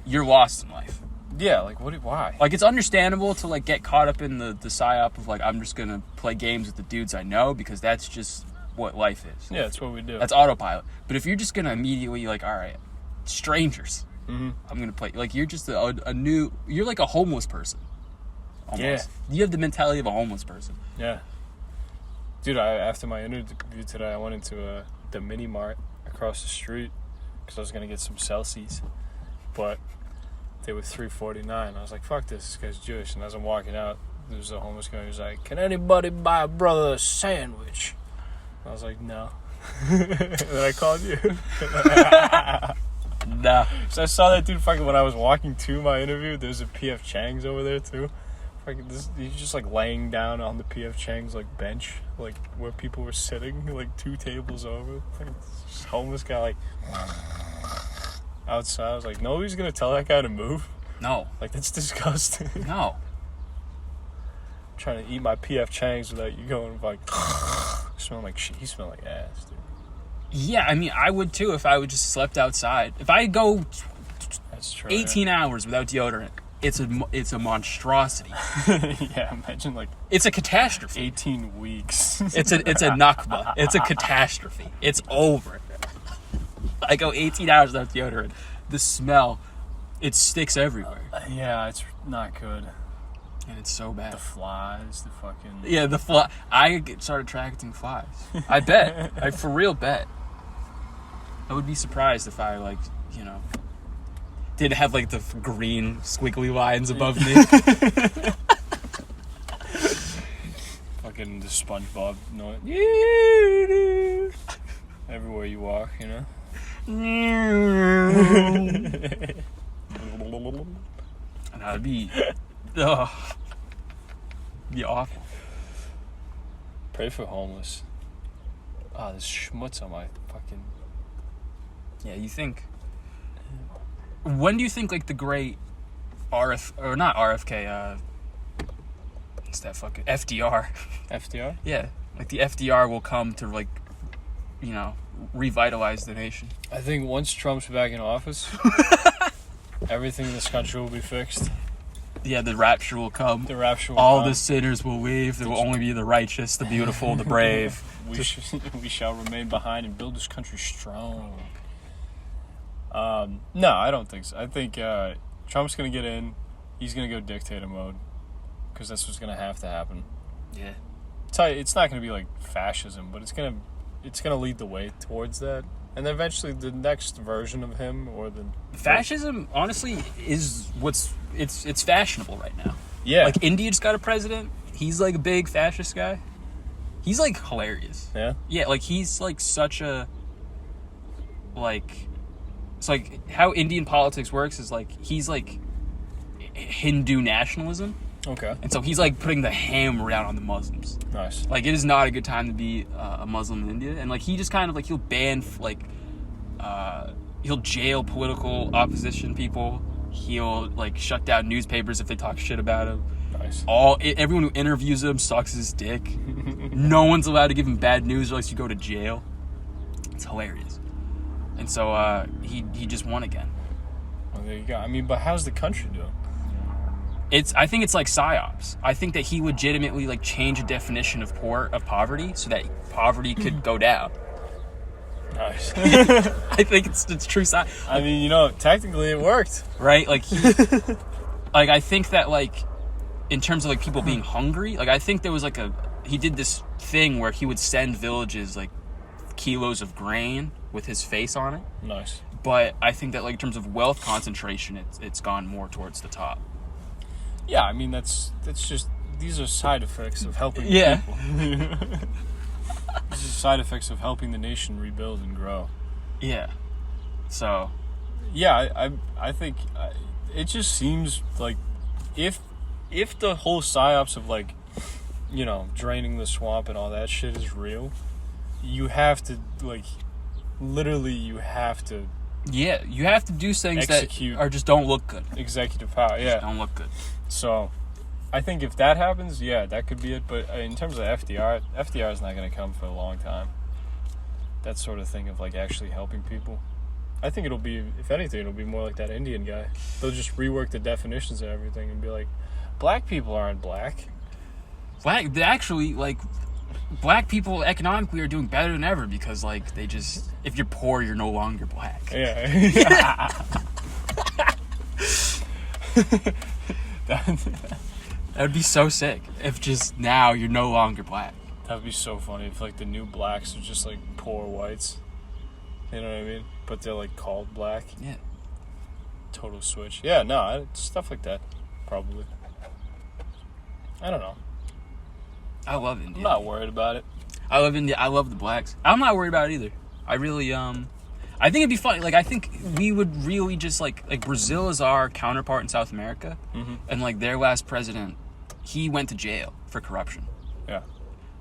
you're lost in life. yeah, like why? Like, it's understandable to like get caught up in the psyop of like, I'm just gonna play games with the dudes I know, because that's just what life is. Yeah, that's what we do. That's autopilot. But if you're just gonna immediately like, all right, strangers, Mm-hmm. I'm gonna play, like, you're just a new, you're like a homeless person. Almost. Yeah. You have the mentality of a homeless person. Yeah. Dude, after my interview today, I went into the mini mart across the street because I was going to get some Celsius. But they were $3.49. I was like, fuck this guy's Jewish. And as I'm walking out, there was a homeless guy who was like, can anybody buy a brother a sandwich? I was like, no. And then I called you. Nah. So I saw that dude fucking when I was walking to my interview. There's a P.F. Chang's over there too. Fucking he's just like laying down on the P.F. Chang's like bench, like where people were sitting, like 2 tables over. Like this homeless guy like outside. I was like, nobody's gonna tell that guy to move. No. Like that's disgusting. No. Trying to eat my P.F. Chang's without you going like smelling like shit. He smelled like ass, dude. Yeah, I mean, I would too if I would just slept outside. If I go That's true. 18 hours without deodorant, it's a monstrosity. Yeah, imagine like It's a catastrophe. 18 weeks. It's a nakba. It's a catastrophe. It's over. I go 18 hours without deodorant. The smell, it sticks everywhere, Yeah, it's not good. and it's so bad. The flies, the fucking... Yeah, the fly. I started attracting flies. I bet. I for real bet. I would be surprised if I didn't have like the green squiggly lines above me. Fucking the SpongeBob noise. Everywhere you walk, you know? And I'd be awful. Pray for homeless. Ah, there's schmutz on my fucking... Yeah, you think. When do you think like the great not RFK, it's that fucking FDR. FDR? Yeah, like the FDR will come to like, revitalize the nation. I think once Trump's back in office, everything in this country will be fixed. Yeah, the rapture will come. The rapture will All come. the sinners will leave. There will only be the righteous, the beautiful, the brave. We shall remain behind and build this country strong. No, I don't think so. I think Trump's going to get in. He's going to go dictator mode. Because that's what's going to have to happen. Yeah. It's not going to be like fascism, but it's going to lead the way towards that. And then eventually the next version of him or the... Fascism, honestly, is it's fashionable right now. Yeah. Like, India just got a president. He's, like, a big fascist guy. He's, like, hilarious. Yeah? Yeah, like, he's, like, such a... Like... It's like, how Indian politics works is, like, he's, like, Hindu nationalism. Okay. And so he's, like, putting the hammer down on the Muslims. Nice. Like, it is not a good time to be a Muslim in India. And, like, he just kind of, like, he'll ban, he'll jail political opposition people. He'll, like, shut down newspapers if they talk shit about him. Nice. Everyone who interviews him sucks his dick. No one's allowed to give him bad news unless you go to jail. It's hilarious. And so he just won again. Well, there you go. I mean, but how's the country doing? I think it's like psyops. I think that he legitimately like changed the definition of poverty so that poverty could go down. Nice. I think it's true psyops. I mean, technically it worked. Right? Like like, I think that, like, in terms of, like, people being hungry, like, I think there was, like, he did this thing where he would send villages, like, kilos of grain with his face on it. Nice. But I think that, like, in terms of wealth concentration, it's gone more towards the top. Yeah, I mean, that's just, these are side effects of helping Yeah. people. These are side effects of helping the nation rebuild and grow. Yeah. So. Yeah, I think it just seems like if the whole psyops of, like, you know, draining the swamp and all that shit is real, you have to, like, literally you have to. Yeah, you have to do things execute that just don't look good. Executive power, yeah. Just don't look good. So, I think if that happens, yeah, that could be it. But in terms of FDR is not going to come for a long time. That sort of thing of, like, actually helping people. I think it'll be, if anything, it'll be more like that Indian guy. They'll just rework the definitions and everything and be like, black people aren't black. Actually, like, black people economically are doing better than ever because, like, they just, if you're poor, you're no longer black. Yeah. That would be so sick if just now you're no longer black. That would be so funny if, like, the new blacks are just, like, poor whites. You know what I mean? But they're, like, called black. Yeah. Total switch. Yeah, no, stuff like that. Probably. I don't know. I love India. I'm not worried about it. I love India. I love the blacks. I'm not worried about it either. I really, I think it'd be funny. Like, I think we would really just, like Brazil is our counterpart in South America. Mm-hmm. And, like, their last president, he went to jail for corruption. Yeah.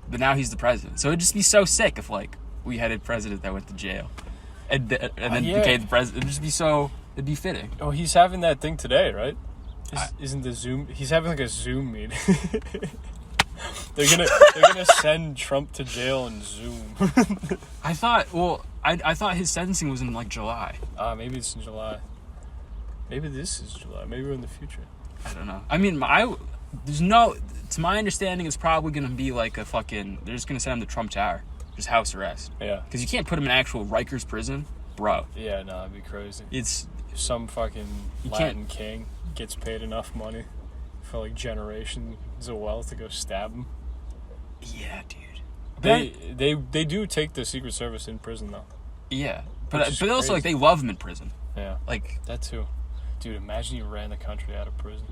But now he's the president. So it'd just be so sick if, like, we had a president that went to jail. And then Yeah. became the president. It'd just be so, it'd be fitting. Oh, he's having that thing today, right? Isn't the Zoom? He's having, like, a Zoom meeting. They're gonna send Trump to jail in Zoom. I thought his sentencing was in, like, July. Maybe it's in July. Maybe this is July. Maybe we're in the future. I don't know. I mean, to my understanding, it's probably going to be like a fucking, they're just going to send him to Trump Tower. Just house arrest. Yeah. Because you can't put him in actual Rikers prison. Bro. Yeah, no, that'd be crazy. It's... Some fucking Latin king gets paid enough money for, like, generations of wealth to go stab him. Yeah, dude. They do take the Secret Service in prison, though. Yeah. But also, like, they love him in prison. Yeah. Like... That, too. Dude, imagine you ran the country out of prison.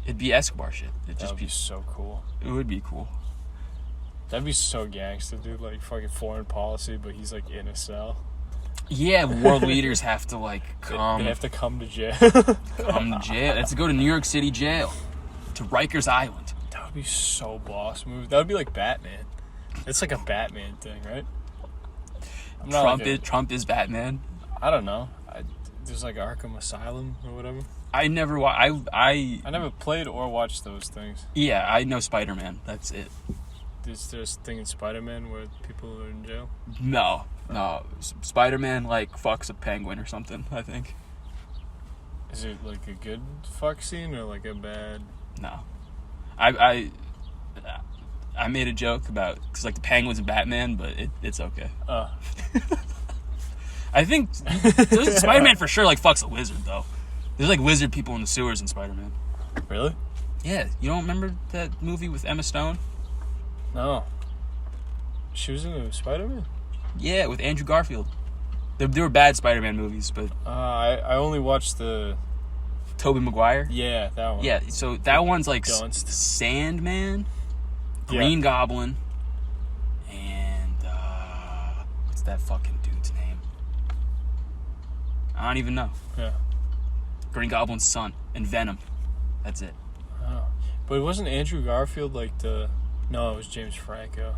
It'd be Escobar shit. That would be so cool. It would be cool. That'd be so gangster, dude. Like, fucking foreign policy, but he's, like, in a cell. Yeah, world leaders have to, like, come... They have to come to jail. Come to jail. They have to go to New York City jail. To Rikers Island. That would be so boss move. That would be like Batman. It's like a Batman thing, right? Trump is Batman. I don't know. There's, like, Arkham Asylum or whatever. I never I never played or watched those things. Yeah, I know Spider-Man. That's it. Is there a thing in Spider-Man where people are in jail? No. Spider-Man, like, fucks a penguin or something, I think. Is it, like, a good fuck scene or, like, a bad... No. I made a joke about, because, like, the penguin's a Batman, but it's okay. I think Spider-Man for sure, like, fucks a lizard, though. There's, like, lizard people in the sewers in Spider-Man. Really? Yeah. You don't remember that movie with Emma Stone? No. She was in a Spider-Man? Yeah, with Andrew Garfield. They were bad Spider-Man movies, but... I only watched the... Tobey Maguire? Yeah, that one. Yeah, so that one's like Dunst. Sandman, Green Goblin, and what's that fucking dude's name? I don't even know. Yeah. Green Goblin's son and Venom. That's it. Oh. But it wasn't Andrew Garfield like the... No, it was James Franco.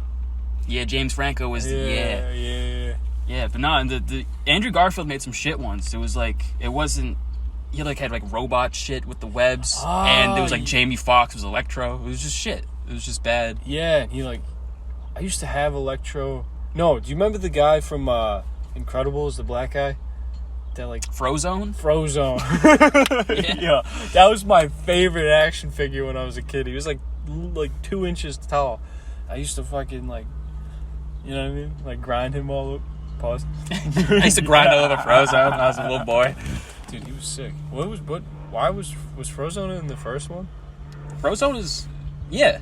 Yeah, James Franco was Yeah. Yeah, but no, the Andrew Garfield made some shit once. It was like, it wasn't... He had like robot shit with the webs, and there was like Jamie Foxx was Electro. It was just shit. It was just bad. Yeah, and he like, I used to have Electro. No, do you remember the guy from Incredibles, the black guy? That like Frozone? Yeah, that was my favorite action figure when I was a kid. He was like 2 inches tall. I used to fucking like, you know what I mean? Like grind him all up. Pause. I used to grind all over Frozone when I was a little boy. Dude, he was sick. What Why was Frozone in the first one? Frozone is, yeah.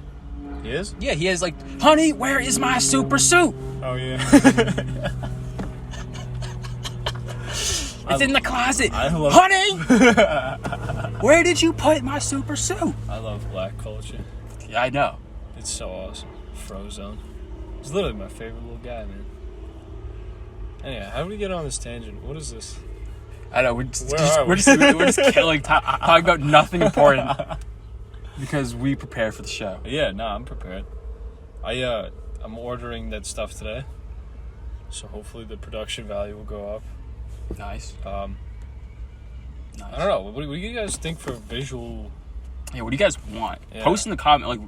He is? Yeah, he has like, honey, where is my super suit? Oh, yeah. It's in the closet. I love Honey! Where did you put my super suit? I love black culture. Yeah, I know. It's so awesome. Frozone. He's literally my favorite little guy, man. Anyway, how do we get on this tangent? What is this? I know, we're just killing time, talking about nothing important. Because we prepare for the show. Yeah, no, I'm prepared. I'm ordering that stuff today. So hopefully the production value will go up. Nice. Nice. I don't know. What do you guys think for visual? Yeah, what do you guys want? Yeah. Post in the comment, like,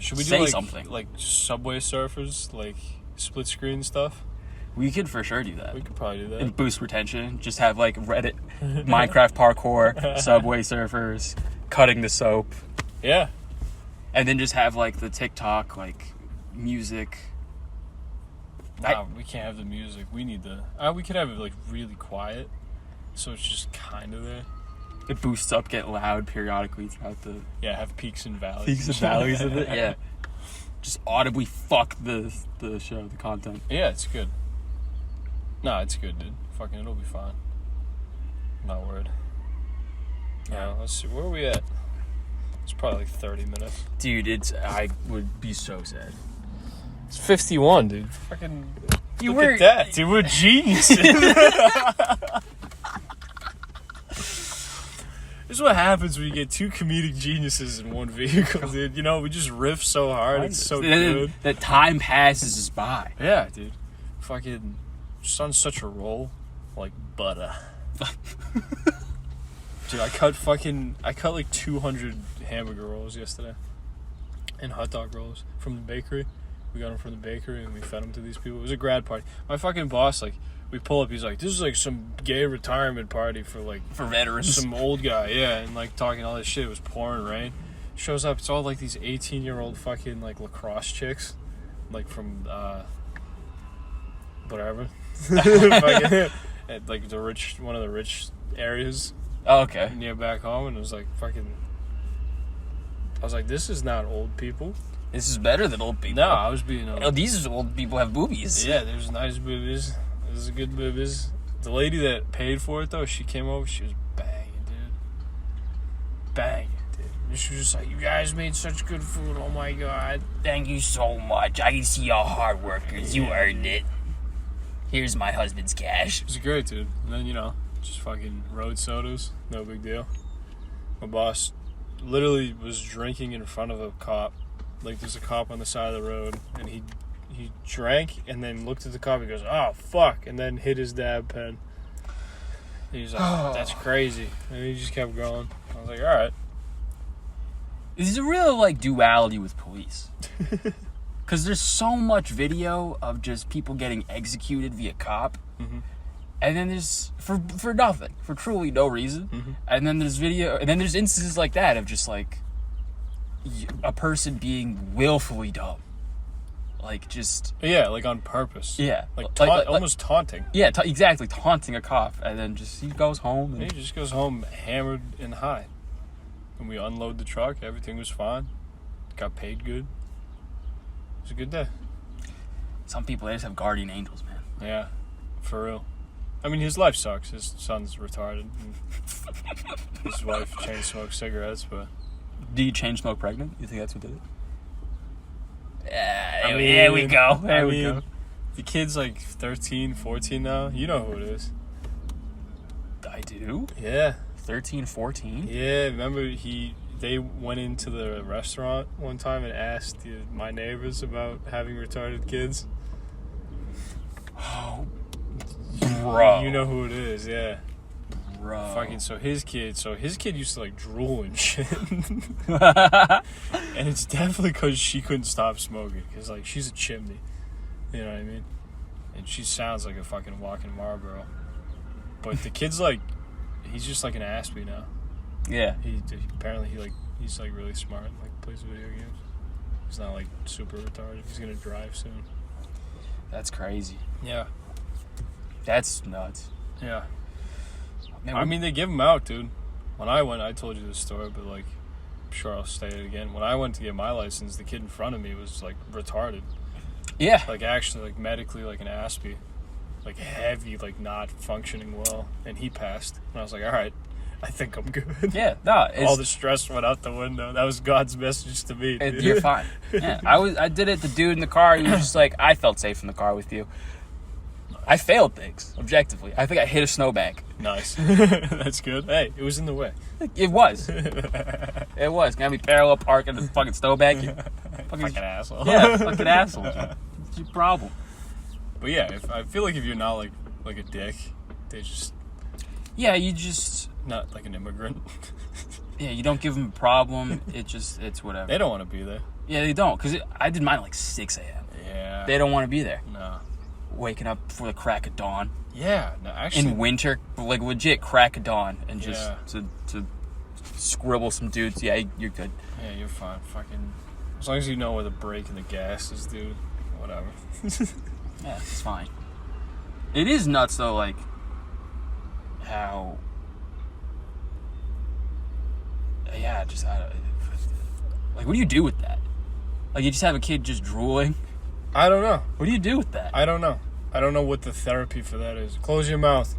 Should we say do like, something. like Subway Surfers, like split screen stuff? We could for sure do that. We could probably do that. And boost retention. Just have like Reddit, Minecraft parkour, Subway Surfers, cutting the soap. Yeah. And then just have like the TikTok, like music. Nah, we can't have the music. We need the. We could have it like really quiet, so it's just kind of there. It boosts up, get loud periodically throughout the Have peaks and valleys. peaks and valleys of it. Yeah, just audibly fuck the show, the content. Yeah, it's good. No, it's good, dude. Fucking, it'll be fine. Not worried. Yeah, let's see. Where are we at? It's probably like 30 minutes. Dude, I would be so sad. It's 51, dude. Fucking. You Look were at that, dude. We're geniuses. This is what happens when you get two comedic geniuses in one vehicle, dude. You know, we just riff so hard. It's so good. That time passes us by. Yeah, dude. Fucking. Just on such a roll. Like butter. Dude, I cut like 200 hamburger rolls yesterday. And hot dog rolls from the bakery. We got them from the bakery and we fed them to these people. It was a grad party. My fucking boss, like, we pull up, he's like, this is like some gay retirement party for veterans. Some old guy, yeah, and like talking all this shit. It was pouring rain. Shows up, it's all like these 18-year-old fucking like lacrosse chicks. Like from whatever. Fucking, at, like one of the rich areas. Oh, okay. Near back home, and it was like fucking. I was like, this is not old people. This is better than old people. No, I was being. Oh, these old people have boobies. Yeah, there's nice boobies. There's good boobies. The lady that paid for it though, she came over. She was banging, dude. Banging, dude. And she was just like, "You guys made such good food. Oh my god, Thank you so much. I can see y'all hard workers. You earned it. Here's my husband's cash." it was great, dude. And then just fucking road sodas, no big deal. My boss literally was drinking in front of a cop. Like there's a cop on the side of the road, and he drank and then looked at the cop and goes, "Oh fuck," and then hit his dab pen. And he's like, "That's crazy," and he just kept going. I was like, "All right." There's a real like duality with police. Because there's so much video of just people getting executed via cop. Mm-hmm. And then there's for nothing, for truly no reason. Mm-hmm. And then there's there's instances like that of just like a person being willfully dumb, like just like on purpose. yeah, like, like almost taunting. Yeah, exactly, taunting a cop, and then just he goes home. And He just goes home hammered and high. And we unload the truck. Everything was fine. Got paid good. It was a good day. some people, they just have guardian angels, man. Yeah, for real. I mean, his life sucks. His son's retarded. His wife chain smokes cigarettes, but... Do you chain smoke pregnant? You think that's what did it? There we go. There we go. The kid's like 13, 14 now. You know who it is. I do. Yeah. 13, 14? Yeah, remember they went into the restaurant one time and asked my neighbors about having retarded kids. Oh, bro. You know who it is, yeah. Bro. Fucking, so his kid used to like drool and shit. And it's definitely because she couldn't stop smoking. Because like, she's a chimney. You know what I mean? And she sounds like a fucking walking Marlboro. But the kid's like, he's just like an Aspie now. Yeah. Apparently he's like really smart, like plays video games. He's not like super retarded. He's gonna drive soon. That's crazy. Yeah. That's nuts. Yeah. Man, I mean, they give him out, dude. When I went, I told you this story, but like, I'm sure I'll state it again. When I went to get my license, the kid in front of me was like retarded. Yeah. Like actually, like medically, like an Aspie, like heavy, like not functioning well, and he passed. And I was like, all right, I think I'm good. Yeah, no. All the stress went out the window. That was God's message to me. Dude. You're fine. Yeah, I did it. The dude in the car, he was just like, I felt safe in the car with you. I failed things, objectively. I think I hit a snowbank. Nice. That's good. Hey, it was in the way. It was. It was. Can I be parallel parking the fucking snowbank? You Fucking asshole. Yeah, fucking asshole. What's your problem? But yeah, I feel like if you're not like a dick, they just Yeah, you just... not like an immigrant. Yeah, you don't give them a problem. It's whatever. They don't want to be there. Yeah, they don't. Because I did mine at like 6 a.m. Yeah. They don't want to be there. No. Waking up before the crack of dawn. Yeah. No, actually. In winter, like legit crack of dawn. And just Yeah. to scribble some dudes. Yeah, you're good. Yeah, you're fine. Fucking. As long as you know where the brake and the gas is, dude. Whatever. Yeah, it's fine. It is nuts, though, like, how... Yeah, just... like, what do you do with that? Like, you just have a kid just drooling? I don't know. What do you do with that? I don't know. I don't know what the therapy for that is. Close your mouth.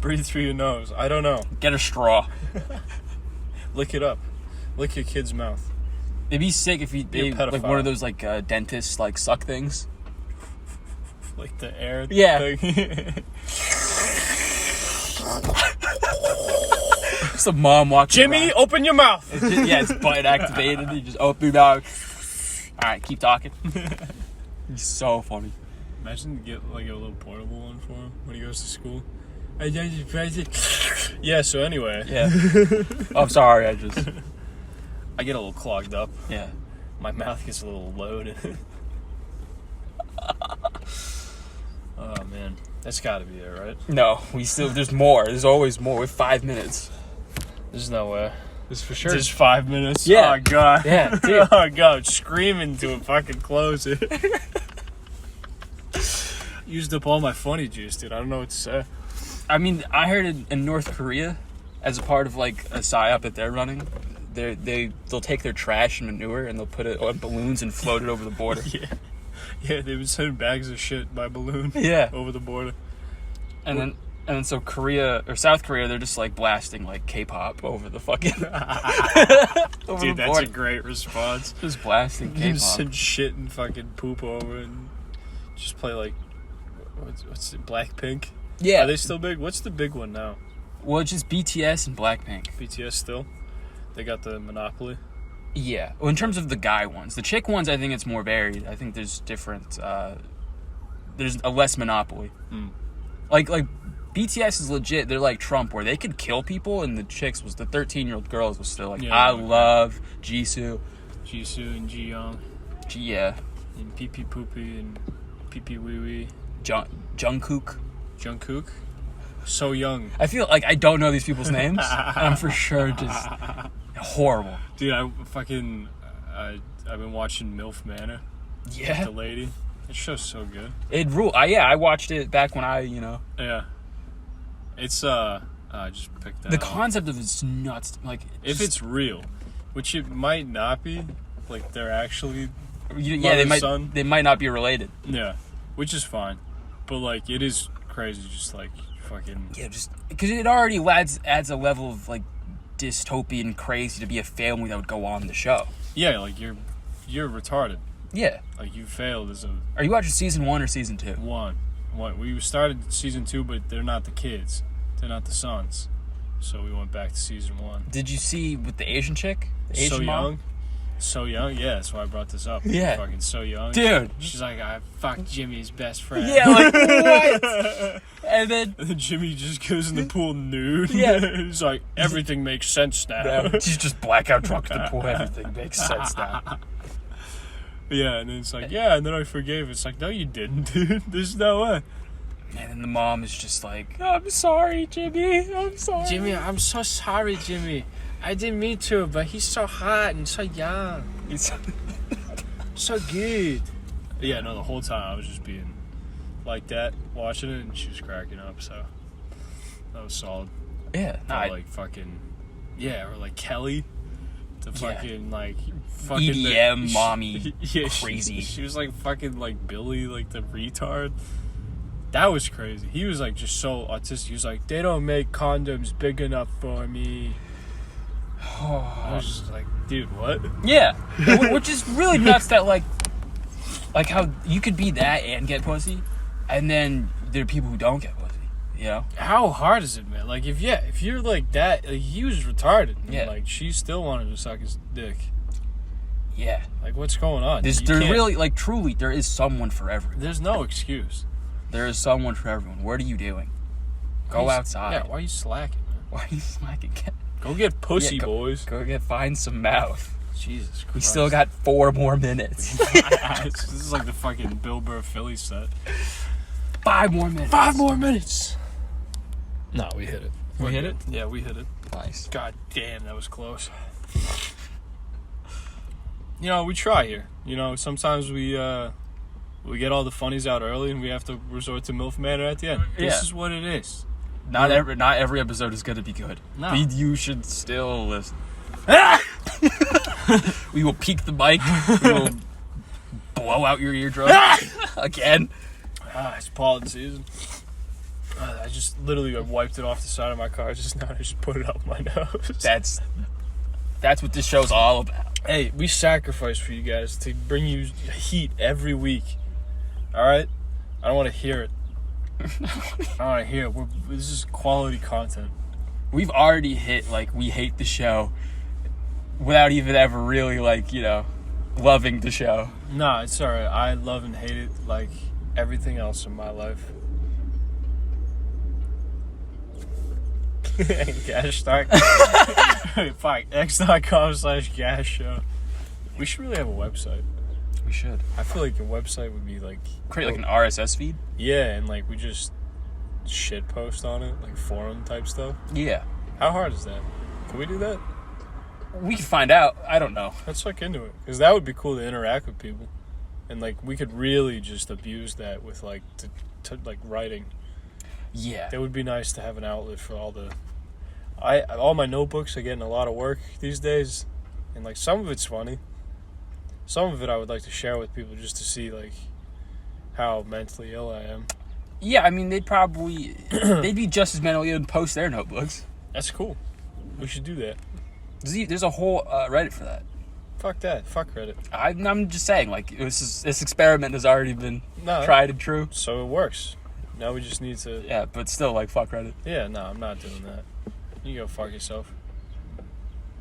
Breathe through your nose. I don't know. Get a straw. Lick it up. Lick your kid's mouth. It'd be sick if you Be a like pedophile. one of those like dentists like suck things. Like the air Yeah. thing. Some mom walking Jimmy, around. open your mouth. It's button activated. You just open your mouth. All right, keep talking. It's so funny. Imagine to get like a little portable one for him when he goes to school. Yeah, so anyway. Yeah. I'm sorry. I get a little clogged up. Yeah. My mouth gets a little loaded. Oh man, that's got to be it, right? No, there's more. There's always more. We're 5 minutes. There's no way. There's for sure. There's 5 minutes. Yeah. Oh god. Yeah, dude. Oh god, screaming to fucking close it. Used up all my funny juice, dude. I don't know what to say. I mean, I heard in North Korea, as a part of like a psyop that they're running, they'll take their trash and manure and they'll put it on balloons and float it over the border. Yeah, they've been sending bags of shit by balloon. Yeah. Over the border. And then so Korea or South Korea, they're just like blasting like K-pop over the fucking over Dude, the that's border. a great response. Just blasting You K-pop. just send shit and fucking poop over and just play like what's it, Blackpink? Yeah. Are they still big? What's the big one now? Well, it's just BTS and Blackpink. BTS still? They got the monopoly. Yeah. Well, in terms of the guy ones, the chick ones, I think it's more varied. I think there's different. There's a less monopoly. Like BTS is legit. They're like Trump, where they could kill people, and the chicks was the 13-year-old girls was still like, Yeah, I okay. love Jisoo. Jisoo and Jiyoung Yeah. and Pee Pee Poopy and Pee Pee Wee Wee. Jungkook. Jungkook. So young. I feel like I don't know these people's names, and I'm for sure just horrible. Dude, I've been watching MILF Manor. Yeah. The lady. That show's so good. It ruled. I watched it back when Yeah. It's I just picked that the up. concept of it's nuts. Like If it's real, which it might not be, like they're actually they might not be related. yeah, which is fine, but like it is crazy, just like fucking Yeah, just because it already adds a level of like dystopian crazy to be a family that would go on the show. yeah, like you're retarded, Yeah. like you failed as a Are you watching season 1 or season 2? one. We started season 2, but they're not the kids, they're not the sons, so we went back to season 1. Did you see with the Asian chick? The Asian So mom? young. So young, yeah, that's why I brought this up. Yeah. Fucking so young. Dude. She's like, I fucked Jimmy's best friend. Yeah, like what? And then And then Jimmy just goes in the pool nude. Yeah. He's like, everything makes sense now. she's just blackout drunk at the pool. Everything makes sense now. Yeah, and then it's like, yeah, and then I forgave. It's like, no, you didn't, dude. There's no way. And then the mom is just like, I'm sorry, Jimmy. I'm sorry. Jimmy, I'm so sorry, Jimmy. I didn't mean to, but he's so hot and so young. So good. Yeah, no, the whole time I was just being like that, watching it, and she was cracking up, so that was solid. Yeah, Or like fucking, or like Kelly. The fucking EDM mommy crazy. She was like fucking like Billy, like the retard. That was crazy. He was like just so autistic. He was like, they don't make condoms big enough for me. I was just like, dude, what? Yeah, which is really nuts. That like how you could be that and get pussy, and then there are people who don't get pussy. You know? How hard is it, man? Like, if you're like that, like, he was retarded. And, Yeah. like, she still wanted to suck his dick. Yeah. Like, what's going on? There really, like, truly, there is someone for everyone. There's no excuse. There is someone for everyone. What are you doing? Go outside. Yeah, why are you slacking, man? Why are you slacking? Go get pussy, boys. Find some mouth. Jesus Christ. We still got 4 more minutes. This is like the fucking Bill Burr Philly set. 5 more minutes. 5 more minutes. No, we hit it. We hit it? Yeah, we hit it. Nice. God damn, that was close. You know, we try here. You know, sometimes we get all the funnies out early and we have to resort to MILF Manor at the end. Yeah. This is what it is. Not every episode is going to be good. No. But you should still listen. We will peak the mic. We will blow out your eardrum. Again. It's pollen season. I just literally wiped it off the side of my car just now. I just put it up my nose. That's what this show's all about. Hey, we sacrifice for you guys to bring you heat every week. All right? I don't want to hear it. I don't want to hear it. This is quality content. We've already hit, like, we hate the show without even ever really, like, you know, loving the show. Nah, it's all right. I love and hate it like everything else in my life. Gash. Fuck. X.com/Gash show. We should really have a website. We should. I feel like a website would be like... Create, like, an RSS feed? Yeah, and like we just shit post on it, like forum type stuff. Yeah. How hard is that? Can we do that? We can find out. I don't know. Let's look into it. Because that would be cool to interact with people. And like we could really just abuse that with like like writing. Yeah. It would be nice to have an outlet for all my notebooks are getting a lot of work these days, and like some of it's funny, some of it I would like to share with people just to see like how mentally ill I am. Yeah, I mean, they'd be just as mentally ill and post their notebooks. That's cool. We should do that. There's a whole Reddit for that. Fuck that. Fuck Reddit. I'm just saying, like, this experiment has already been tried and true. So it works. Now we just need to... Yeah, but still, like, fuck Reddit. Yeah, no, I'm not doing that. You go fuck yourself.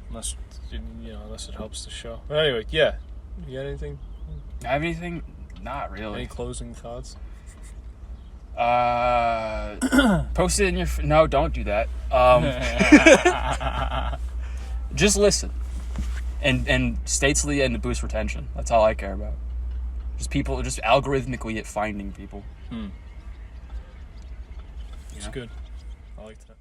Unless it helps the show. But anyway, yeah. You got anything? Have anything? Not really. Any closing thoughts? Post it in your... No, don't do that. Just listen. And stay to the end to boost retention. That's all I care about. Just algorithmically at finding people. It's good. I like that.